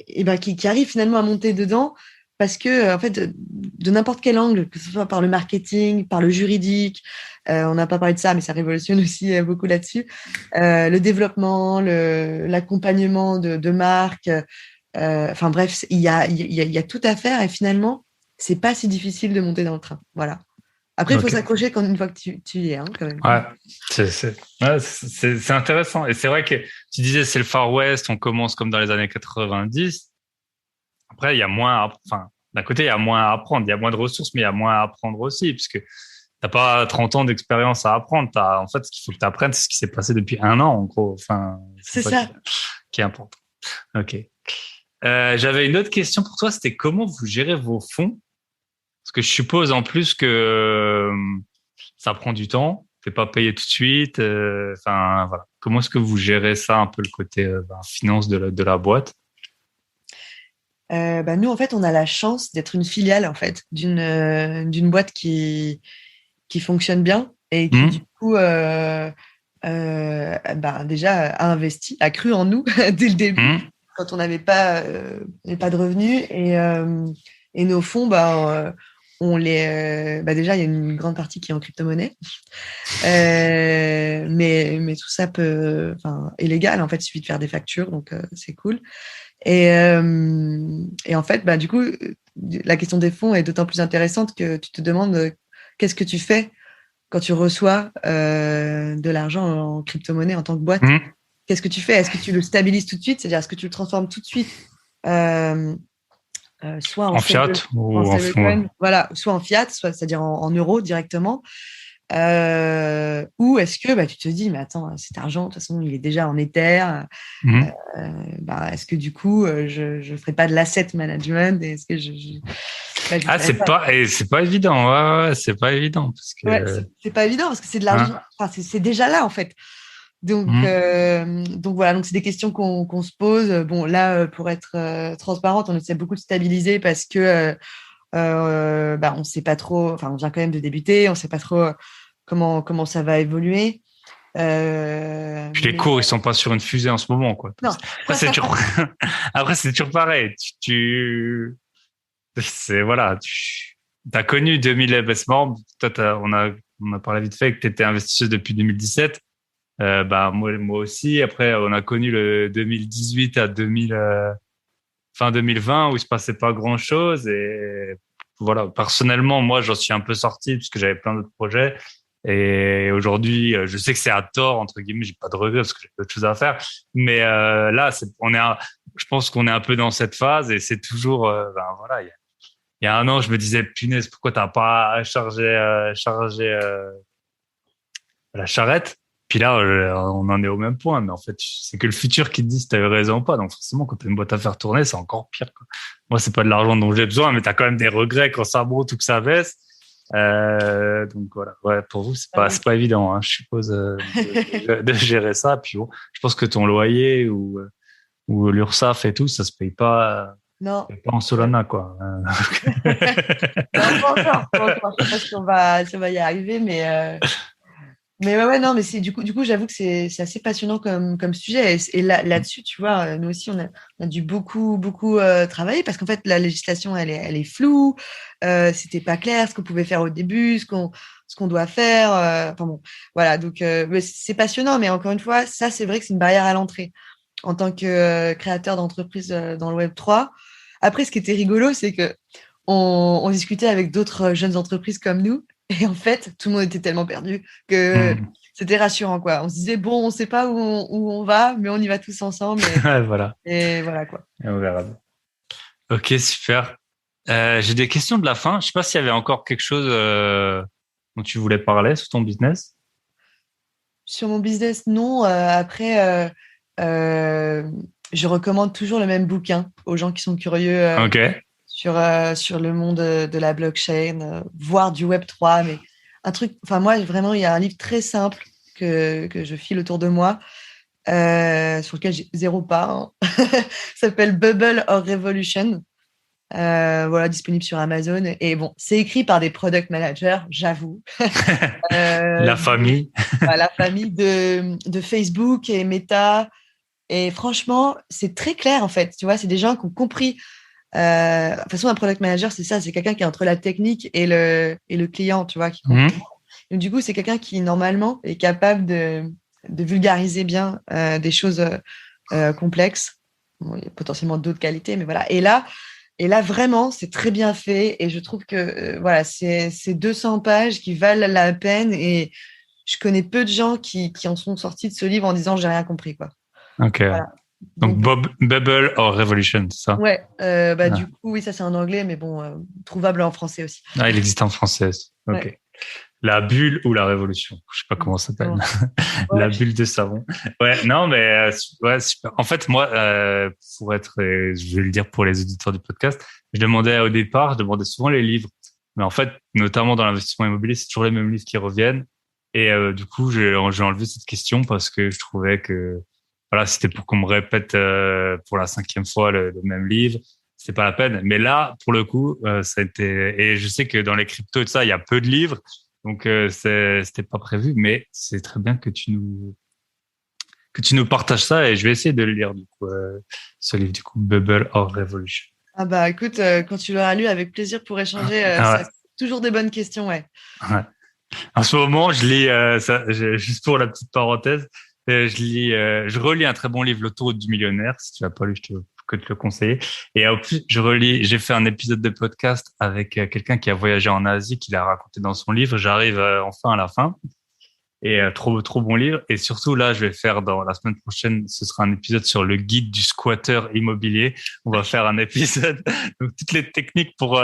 B: Et ben, qui arrivent finalement à monter dedans parce que, en fait, de n'importe quel angle, que ce soit par le marketing, par le juridique, on n'a pas parlé de ça, mais ça révolutionne aussi beaucoup là-dessus, le développement, l'accompagnement de marques, enfin bref, il y a tout à faire et finalement, c'est pas si difficile de monter dans le train. Voilà. Après, il faut s'accrocher une fois que tu y es, hein, quand même.
A: Ouais, c'est intéressant. Et c'est vrai que tu disais c'est le Far West, on commence comme dans les années 90. Après, il y a moins, enfin, d'un côté, il y a moins à apprendre, il y a moins de ressources, mais il y a moins à apprendre aussi, puisque t'as pas 30 ans d'expérience à apprendre. En fait, ce qu'il faut que tu apprennes, c'est ce qui s'est passé depuis un an, en gros. Enfin,
B: c'est ça.
A: Qui est important. Ok. J'avais une autre question pour toi, c'était comment vous gérez vos fonds? Parce que je suppose en plus que ça prend du temps, t'es pas payé tout de suite. Enfin, voilà. Comment est-ce que vous gérez ça, un peu le côté finance de la boîte?
B: Bah, nous, en fait, on a la chance d'être une filiale en fait d'une boîte qui fonctionne bien et qui du coup bah, déjà a investi, a cru en nous dès le début quand on n'avait pas de revenus et nos fonds bah, on les bah, déjà il y a une grande partie qui est en crypto-monnaie mais tout ça est légal en fait, il suffit de faire des factures donc c'est cool. Et en fait, bah, du coup, la question des fonds est d'autant plus intéressante que tu te demandes qu'est-ce que tu fais quand tu reçois de l'argent en crypto-monnaie en tant que boîte. Qu'est-ce que tu fais? Est-ce que tu le stabilises tout de suite? C'est-à-dire, est-ce que tu le transformes tout de suite soit
A: en fiat ou en
B: stablecoin, voilà, soit en fiat, c'est-à-dire en euros directement, ou est-ce que bah, tu te dis, mais attends, cet argent, de toute façon, il est déjà en Ether. Bah, est-ce que du coup, je ne ferai pas de l'asset management et est-ce que
A: ah, c'est pas évident. Ouais, c'est pas évident parce que
B: ouais, c'est pas évident parce que c'est de l'argent. Enfin, c'est déjà là en fait. Donc voilà, donc c'est des questions qu'on se pose. Bon, là, pour être transparente, on essaie beaucoup de stabiliser parce que bah, on sait pas trop. Enfin, on vient quand même de débuter, on sait pas trop comment ça va évoluer.
A: Puis les cours, ils sont pas sur une fusée en ce moment, quoi.
B: Non.
A: Après, c'est toujours, après, c'est toujours pareil. C'est voilà, t'as connu 2000 investissements. Toi, on a parlé vite fait que t'étais investisseuse depuis 2017. Bah, moi aussi. Après, on a connu le 2018 à 2000, fin 2020 où il se passait pas grand chose. Et voilà, personnellement, moi, j'en suis un peu sorti parce que j'avais plein d'autres projets. Et aujourd'hui, je sais que c'est à tort, entre guillemets, j'ai pas de regrets parce que j'ai d'autres choses à faire. Mais là, je pense qu'on est un peu dans cette phase et c'est toujours, ben voilà, il y a un an, je me disais, punaise, pourquoi t'as pas chargé la charrette? Puis là, on en est au même point. Mais en fait, c'est que le futur qui te dit si t'avais raison ou pas. Donc forcément, quand t'as une boîte à faire tourner, c'est encore pire, quoi. Moi, c'est pas de l'argent dont j'ai besoin, mais t'as quand même des regrets quand ça monte ou que ça baisse. Donc voilà, ouais, pour vous c'est pas évident, hein, je suppose, de gérer ça. Puis bon, je pense que ton loyer ou ou l'URSSAF et tout, ça se paye pas,
B: Non.
A: pas en Solana, quoi.
B: Non, pas encore, pas encore. Je sais pas si ça va y arriver, mais ouais, non, mais du coup, j'avoue que c'est assez passionnant comme sujet. Et là-dessus, tu vois, nous aussi, on a dû beaucoup travailler parce qu'en fait, la législation, elle est floue. C'était pas clair ce qu'on pouvait faire au début, ce qu'on doit faire. Enfin bon, voilà. Donc, mais c'est passionnant, mais encore une fois, ça, c'est vrai que c'est une barrière à l'entrée en tant que créateur d'entreprise dans le Web3. Après, ce qui était rigolo, c'est que on discutait avec d'autres jeunes entreprises comme nous. Et en fait, tout le monde était tellement perdu que
A: Hmm.
B: c'était rassurant, quoi. On se disait, bon, on ne sait pas où on va, mais on y va tous ensemble.
A: Ouais, voilà.
B: Et voilà, quoi.
A: Et on verra. Ok, super. J'ai des questions de la fin. Je sais pas s'il y avait encore quelque chose dont tu voulais parler sur ton business.
B: Sur mon business, non. Après, euh, je recommande toujours le même bouquin aux gens qui sont curieux
A: Ok.
B: sur le monde de la blockchain, voire du Web3. Mais un truc, enfin, moi, vraiment, il y a un livre très simple que je file autour de moi. Sur lequel j'ai zéro part. Hein. Ça s'appelle Bubble or Revolution. Voilà, disponible sur Amazon. Et bon, c'est écrit par des product managers, j'avoue.
A: La famille.
B: La famille de Facebook et Meta. Et franchement, c'est très clair en fait. Tu vois, c'est des gens qui ont compris. De toute façon, un product manager, c'est ça, c'est quelqu'un qui est entre la technique et le client, tu vois, qui comprend.
A: Mhm.
B: Donc, du coup, c'est quelqu'un qui, normalement, est capable de vulgariser bien des choses complexes. Bon, il y a potentiellement d'autres qualités, mais voilà. Et là, vraiment, c'est très bien fait. Et je trouve que voilà, c'est 200 pages qui valent la peine. Et je connais peu de gens qui en sont sortis de ce livre en disant j'ai rien compris, quoi.
A: Ok.
B: Voilà.
A: Donc
B: Donc,
A: Bubble or Revolution, c'est ça?
B: ouais,
A: Ah.
B: du coup, oui, ça c'est en anglais, mais bon, trouvable en français aussi.
A: Ah, il existe en français.
B: Ouais,
A: Ok. La bulle ou la révolution? Je sais pas comment ça s'appelle.
B: exactement.
A: La
B: Ouais,
A: bulle de savon. Ouais, non, mais ouais, super. En fait, moi, pour être, je vais le dire pour les auditeurs du podcast, je demandais souvent les livres. Mais en fait, notamment dans l'investissement immobilier, c'est toujours les mêmes livres qui reviennent. Et du coup, j'ai enlevé cette question parce que je trouvais que voilà, c'était pour qu'on me répète pour la 5e fois le même livre. C'est pas la peine. Mais là, pour le coup, ça a été. Et je sais que dans les cryptos et tout ça, il y a peu de livres. Donc c'était pas prévu, mais c'est très bien que tu nous partages ça et je vais essayer de le lire du coup ce livre du coup Bubble or Revolution.
B: ah bah écoute, quand tu l'auras lu, avec plaisir pour échanger, ça,
A: Ah
B: c'est toujours des bonnes questions, ouais.
A: ouais, ouais. En ce moment, je lis ça, juste pour la petite parenthèse, je relis un très bon livre, L'autoroute du millionnaire. Si tu l'as pas lu, je que te le conseiller. Et en plus, j'ai fait un épisode de podcast avec quelqu'un qui a voyagé en Asie, qui l'a raconté dans son livre. J'arrive enfin à la fin. Et trop bon livre. Et surtout, là, je vais faire dans la semaine prochaine, ce sera un épisode sur le guide du squatteur immobilier. On va faire un épisode. Donc, toutes les techniques pour,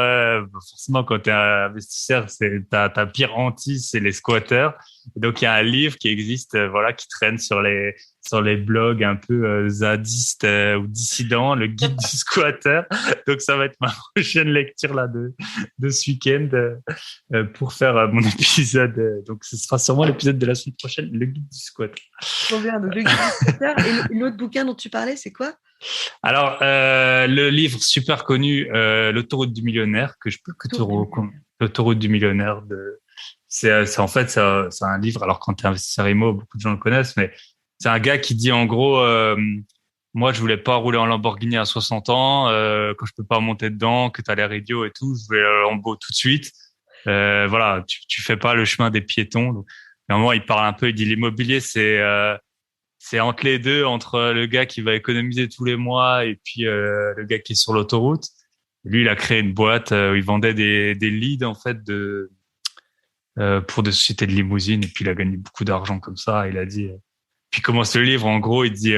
A: forcément, quand tu es un investisseur, c'est ta pire hantise, c'est les squatteurs. Et donc, il y a un livre qui existe, voilà, qui traîne sur les blogs un peu zadistes ou dissidents, le guide du squatteur. Donc, ça va être ma prochaine lecture là de ce week-end. Pour faire mon épisode. Donc, ce sera sûrement l'épisode de la semaine prochaine, le guide du squat.
B: Trop bien. Donc, le guide du squatter. Et l'autre bouquin dont tu parlais, c'est quoi?
A: Alors, le livre super connu, L'autoroute du millionnaire, que je peux que te
B: Tour du
A: recommander.
B: millionnaire.
A: L'autoroute du millionnaire c'est en fait, c'est un livre. Alors, quand tu es investisseur IMO, beaucoup de gens le connaissent, mais c'est un gars qui dit en gros, moi, je voulais pas rouler en Lamborghini à 60 ans, quand je peux pas monter dedans, que tu as l'air idiot et tout, je vais en beau tout de suite. Voilà, tu fais pas le chemin des piétons. Donc, à un moment, il parle un peu, il dit l'immobilier, c'est entre les deux, entre le gars qui va économiser tous les mois et puis le gars qui est sur l'autoroute. Lui, il a créé une boîte où il vendait des leads en fait pour des sociétés de limousine et puis il a gagné beaucoup d'argent comme ça. Il a dit. Puis il commence le livre, en gros, il dit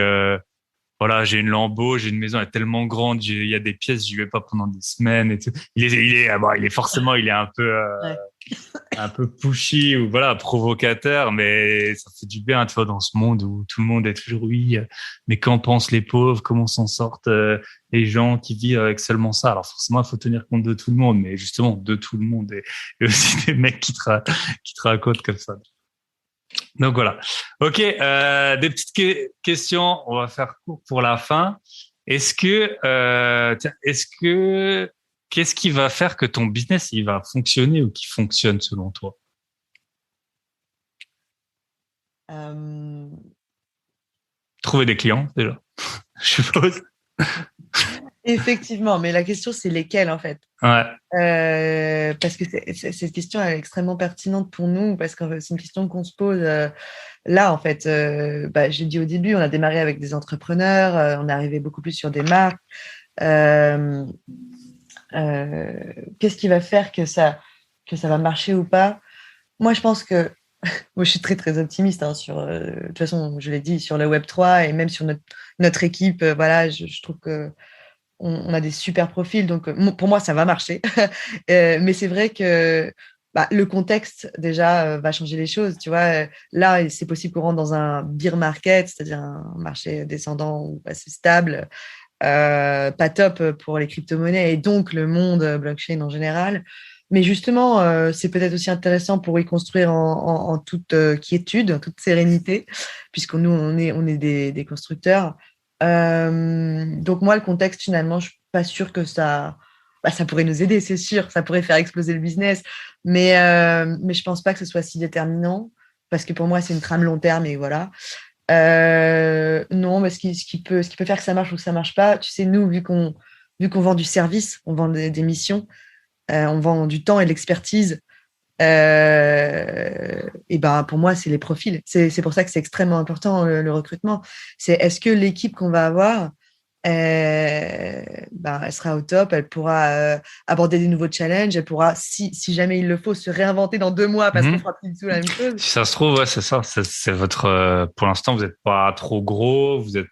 A: voilà, j'ai une Lambo, j'ai une maison, elle est tellement grande, il y a des pièces, j'y vais pas pendant des semaines et tout. Il est forcément, il est
B: Ouais.
A: un peu pushy ou voilà, provocateur, mais ça fait du bien, tu vois, dans ce monde où tout le monde est toujours oui, mais qu'en pensent les pauvres, comment s'en sortent les gens qui vivent avec seulement ça. Alors forcément, il faut tenir compte de tout le monde, mais justement de tout le monde et aussi des mecs qui te racontent comme ça. Donc voilà. Ok, des petites questions. On va faire court pour la fin. Qu'est-ce qui va faire que ton business il va fonctionner ou qui fonctionne selon toi?
B: Euh,
A: Trouver des clients déjà, je suppose.
B: Effectivement, mais la question, c'est lesquels en fait.
A: Ouais.
B: Parce que cette question est extrêmement pertinente pour nous, parce que c'est une question qu'on se pose là, en fait. J'ai dit au début, on a démarré avec des entrepreneurs, on est arrivé beaucoup plus sur des marques. Euh, Qu'est-ce qui va faire que ça va marcher ou pas? Moi, je pense que moi, je suis très, très optimiste hein, sur, de toute façon, je l'ai dit, sur le Web3 et même sur notre équipe. Voilà, je trouve que on a des super profils, donc pour moi, ça va marcher. Mais c'est vrai que le contexte, déjà, va changer les choses. Tu vois, là, c'est possible qu'on rentre dans un bear market, c'est-à-dire un marché descendant ou assez stable, pas top pour les crypto-monnaies et donc le monde blockchain en général. Mais justement, c'est peut-être aussi intéressant pour y construire en toute quiétude, en toute sérénité, puisque nous, on est des constructeurs. Donc moi, le contexte, finalement, je suis pas sûre que ça pourrait nous aider, c'est sûr, ça pourrait faire exploser le business, mais je pense pas que ce soit si déterminant, parce que pour moi, c'est une trame long terme et voilà. Non, mais ce qui peut faire que ça marche ou que ça marche pas, tu sais, nous, vu qu'on vend du service, on vend des missions, on vend du temps et de l'expertise. Et ben pour moi, c'est les profils. C'est pour ça que c'est extrêmement important le recrutement. C'est est-ce que l'équipe qu'on va avoir, elle sera au top, elle pourra aborder des nouveaux challenges, elle pourra, si jamais il le faut, se réinventer dans 2 mois parce qu'on
A: Mhm.
B: fera plus du tout la même chose.
A: Si ça se trouve, ouais, c'est ça. C'est votre. Pour l'instant, vous n'êtes pas trop gros. Vous êtes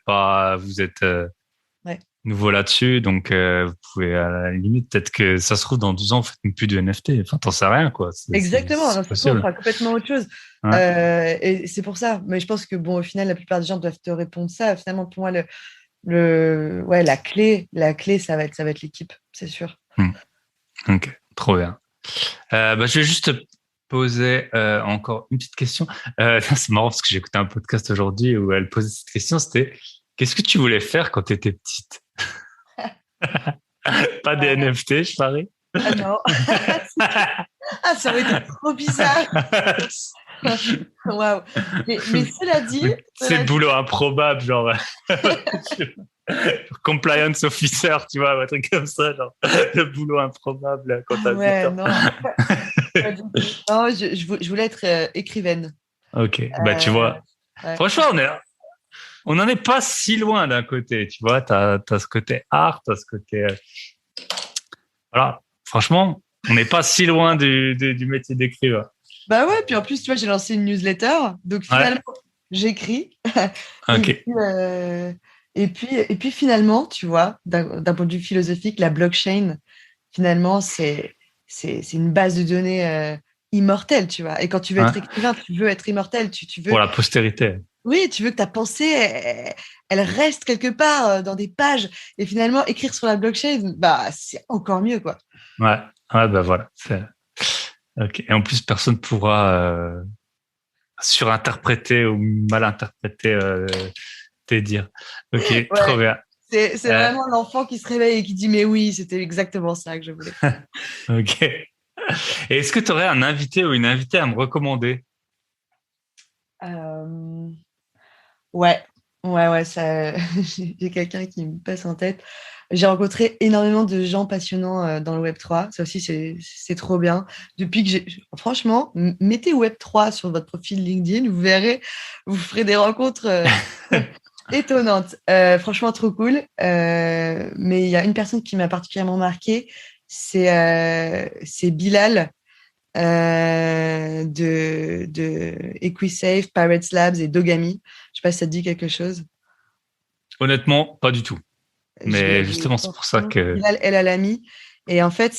B: Ouais.
A: nouveau là-dessus, donc vous pouvez à la limite peut-être que ça se trouve dans 12 ans, vous faites même plus de NFT. Enfin, t'en sais rien, quoi.
B: Exactement,
A: C'est
B: alors, c'est quoi, on
A: possible.
B: fera complètement autre chose.
A: Ouais.
B: Et c'est pour ça. Mais je pense que, bon, au final, la plupart des gens doivent te répondre ça. Finalement, pour moi, ouais, la clé, ça va être l'équipe, c'est sûr.
A: Hmm. Ok, trop bien. Je vais juste te poser encore une petite question. C'est marrant parce que j'ai écouté un podcast aujourd'hui où elle posait cette question. C'était qu'est-ce que tu voulais faire quand tu étais petite? Pas des NFT, je parie.
B: Ah non. Ah, ça aurait été trop bizarre. Waouh. Mais
A: C'est le
B: cela dit,
A: boulot improbable, genre compliance officer, tu vois, un truc comme ça, genre le boulot improbable quand
B: ah
A: t'as 8
B: ouais,
A: ans.
B: non, pas du tout. Non, je voulais être écrivaine.
A: Ok, bah tu
B: Euh,
A: vois,
B: ouais.
A: franchement, on n'en est pas si loin d'un côté, tu vois, t'as ce côté art, t'as ce côté, voilà, franchement, on n'est pas si loin du métier d'écrivain.
B: Bah ouais, puis en plus, tu vois, j'ai lancé une newsletter, donc
A: Ouais,
B: finalement, j'écris. Et
A: ok,
B: puis, et puis finalement, tu vois, d'un point de vue philosophique, la blockchain, finalement, c'est une base de données immortelle, tu vois. Et quand tu veux être
A: ouais,
B: écrivain, tu veux être immortel, tu
A: pour
B: veux,
A: la postérité.
B: oui, tu veux que ta pensée, elle reste quelque part dans des pages. Et finalement, écrire sur la blockchain, bah, c'est encore mieux, quoi.
A: Ouais, ouais, bah voilà, ok. Et en plus, personne pourra surinterpréter ou mal interpréter tes dires. Ok, trop
B: Ouais,
A: bien.
B: c'est
A: Euh,
B: vraiment l'enfant qui se réveille et qui dit, mais oui, c'était exactement ça que je voulais.
A: ok. Et est-ce que tu aurais un invité ou une invitée à me recommander?
B: Euh, ouais, ouais, ça, j'ai quelqu'un qui me passe en tête. J'ai rencontré énormément de gens passionnants dans le Web3. Ça aussi, c'est trop bien. Depuis que franchement, mettez Web3 sur votre profil LinkedIn, vous verrez, vous ferez des rencontres étonnantes. Franchement, trop cool. Mais il y a une personne qui m'a particulièrement marqué, c'est Bilal de EquiSafe, Pirates Labs et Dogami. Je sais pas si ça te dit quelque chose.
A: Honnêtement, pas du tout. Mais justement, c'est pour ça
B: Franchement,
A: que.
B: Bilal El Alami. Et en fait,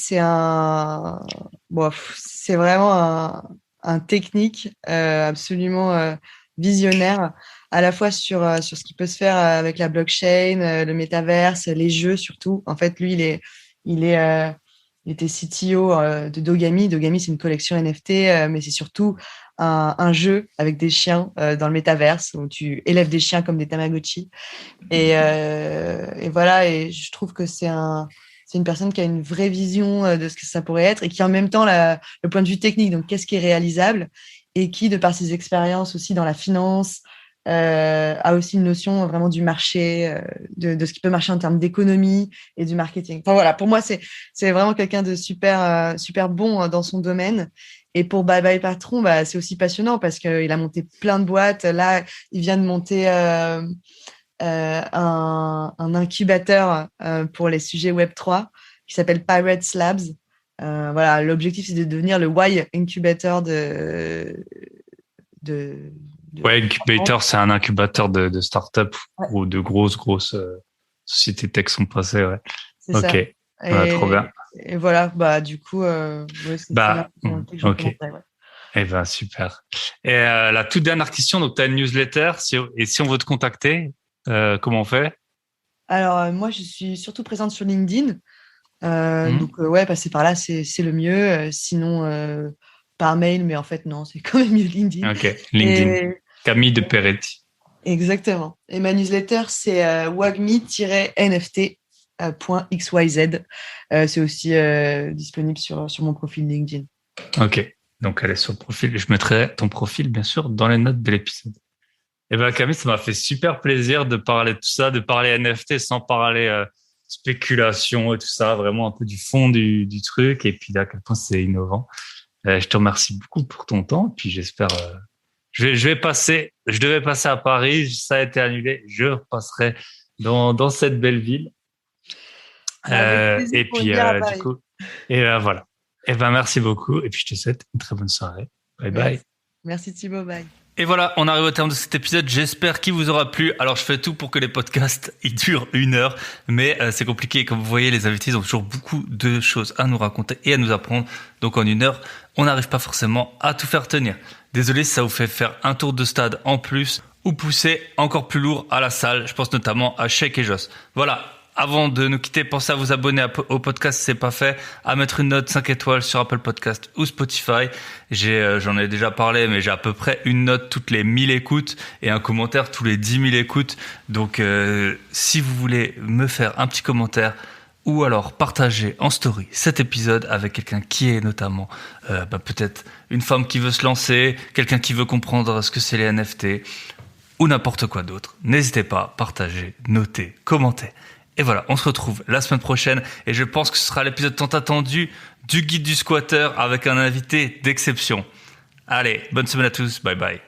B: bon, c'est vraiment un technique absolument visionnaire, à la fois sur ce qui peut se faire avec la blockchain, le métaverse, les jeux surtout. En fait, lui, il est, il était CTO de Dogami. Dogami, c'est une collection NFT, mais c'est surtout un jeu avec des chiens dans le métaverse où tu élèves des chiens comme des Tamagotchi. Et voilà, et je trouve que c'est une personne qui a une vraie vision de ce que ça pourrait être et qui en même temps le point de vue technique, donc qu'est-ce qui est réalisable et qui, de par ses expériences aussi dans la finance, a aussi une notion vraiment du marché, de ce qui peut marcher en termes d'économie et du marketing. Enfin voilà, pour moi, c'est vraiment quelqu'un de super bon dans son domaine. Et pour Bye Bye Patron, bah, c'est aussi passionnant parce qu'il a monté plein de boîtes. Là, il vient de monter un incubateur pour les sujets Web3 qui s'appelle Pirates Labs. Voilà, l'objectif, c'est de devenir le Y Incubator de
A: Ouais, Incubator, c'est un incubateur de start-up
B: Ouais.
A: ou de grosses sociétés tech sont passées, ouais.
B: C'est
A: Ok,
B: ça.
A: ouais, trop bien.
B: Et voilà, bah, du coup, ouais, c'est là que je
A: Ok.
B: recommencerai, ouais.
A: Eh ben, super. Et la toute dernière question, donc tu as une newsletter, et si on veut te contacter, comment on fait?
B: Alors, moi, je suis surtout présente sur LinkedIn.
A: Hmm.
B: Donc, ouais, passer par là, c'est le mieux. Sinon, par mail, mais en fait, non, c'est quand même mieux LinkedIn.
A: Ok, LinkedIn.
B: Et
A: Camille de Peretti.
B: exactement. Et ma newsletter, c'est wagmi-nft.xyz. C'est aussi disponible sur mon profil LinkedIn.
A: Ok, donc elle est sur le profil. Je mettrai ton profil, bien sûr, dans les notes de l'épisode. Eh ben Camille, ça m'a fait super plaisir de parler de tout ça, de parler NFT sans parler spéculation et tout ça, vraiment un peu du fond du truc et puis à quel point c'est innovant. Je te remercie beaucoup pour ton temps. Puis j'espère, je devais passer à Paris, ça a été annulé. Je repasserai dans cette belle ville.
B: Avec plaisir
A: Et
B: pour une
A: puis
B: bière à
A: du
B: Paris.
A: coup, et voilà. Eh ben merci beaucoup et puis je te souhaite une très bonne soirée. Bye bye.
B: Merci. Merci Thibaut, bye.
A: Et voilà, on arrive au terme de cet épisode. J'espère qu'il vous aura plu. Alors, je fais tout pour que les podcasts ils durent 1 heure, mais c'est compliqué. Comme vous voyez, les invités ils ont toujours beaucoup de choses à nous raconter et à nous apprendre. Donc, en 1 heure, on n'arrive pas forcément à tout faire tenir. Désolé si ça vous fait faire un tour de stade en plus ou pousser encore plus lourd à la salle. Je pense notamment à Shake et Joss. Voilà. Avant de nous quitter, pensez à vous abonner au podcast si c'est pas fait, à mettre une note 5 étoiles sur Apple Podcast ou Spotify. J'en ai déjà parlé, mais j'ai à peu près une note toutes les 1000 écoutes et un commentaire tous les 10 000 écoutes. Donc, si vous voulez me faire un petit commentaire ou alors partager en story cet épisode avec quelqu'un qui est notamment peut-être une femme qui veut se lancer, quelqu'un qui veut comprendre ce que c'est les NFT ou n'importe quoi d'autre, n'hésitez pas, partagez, notez, commentez. Et voilà, on se retrouve la semaine prochaine et je pense que ce sera l'épisode tant attendu du guide du squatter avec un invité d'exception. Allez, bonne semaine à tous, bye bye.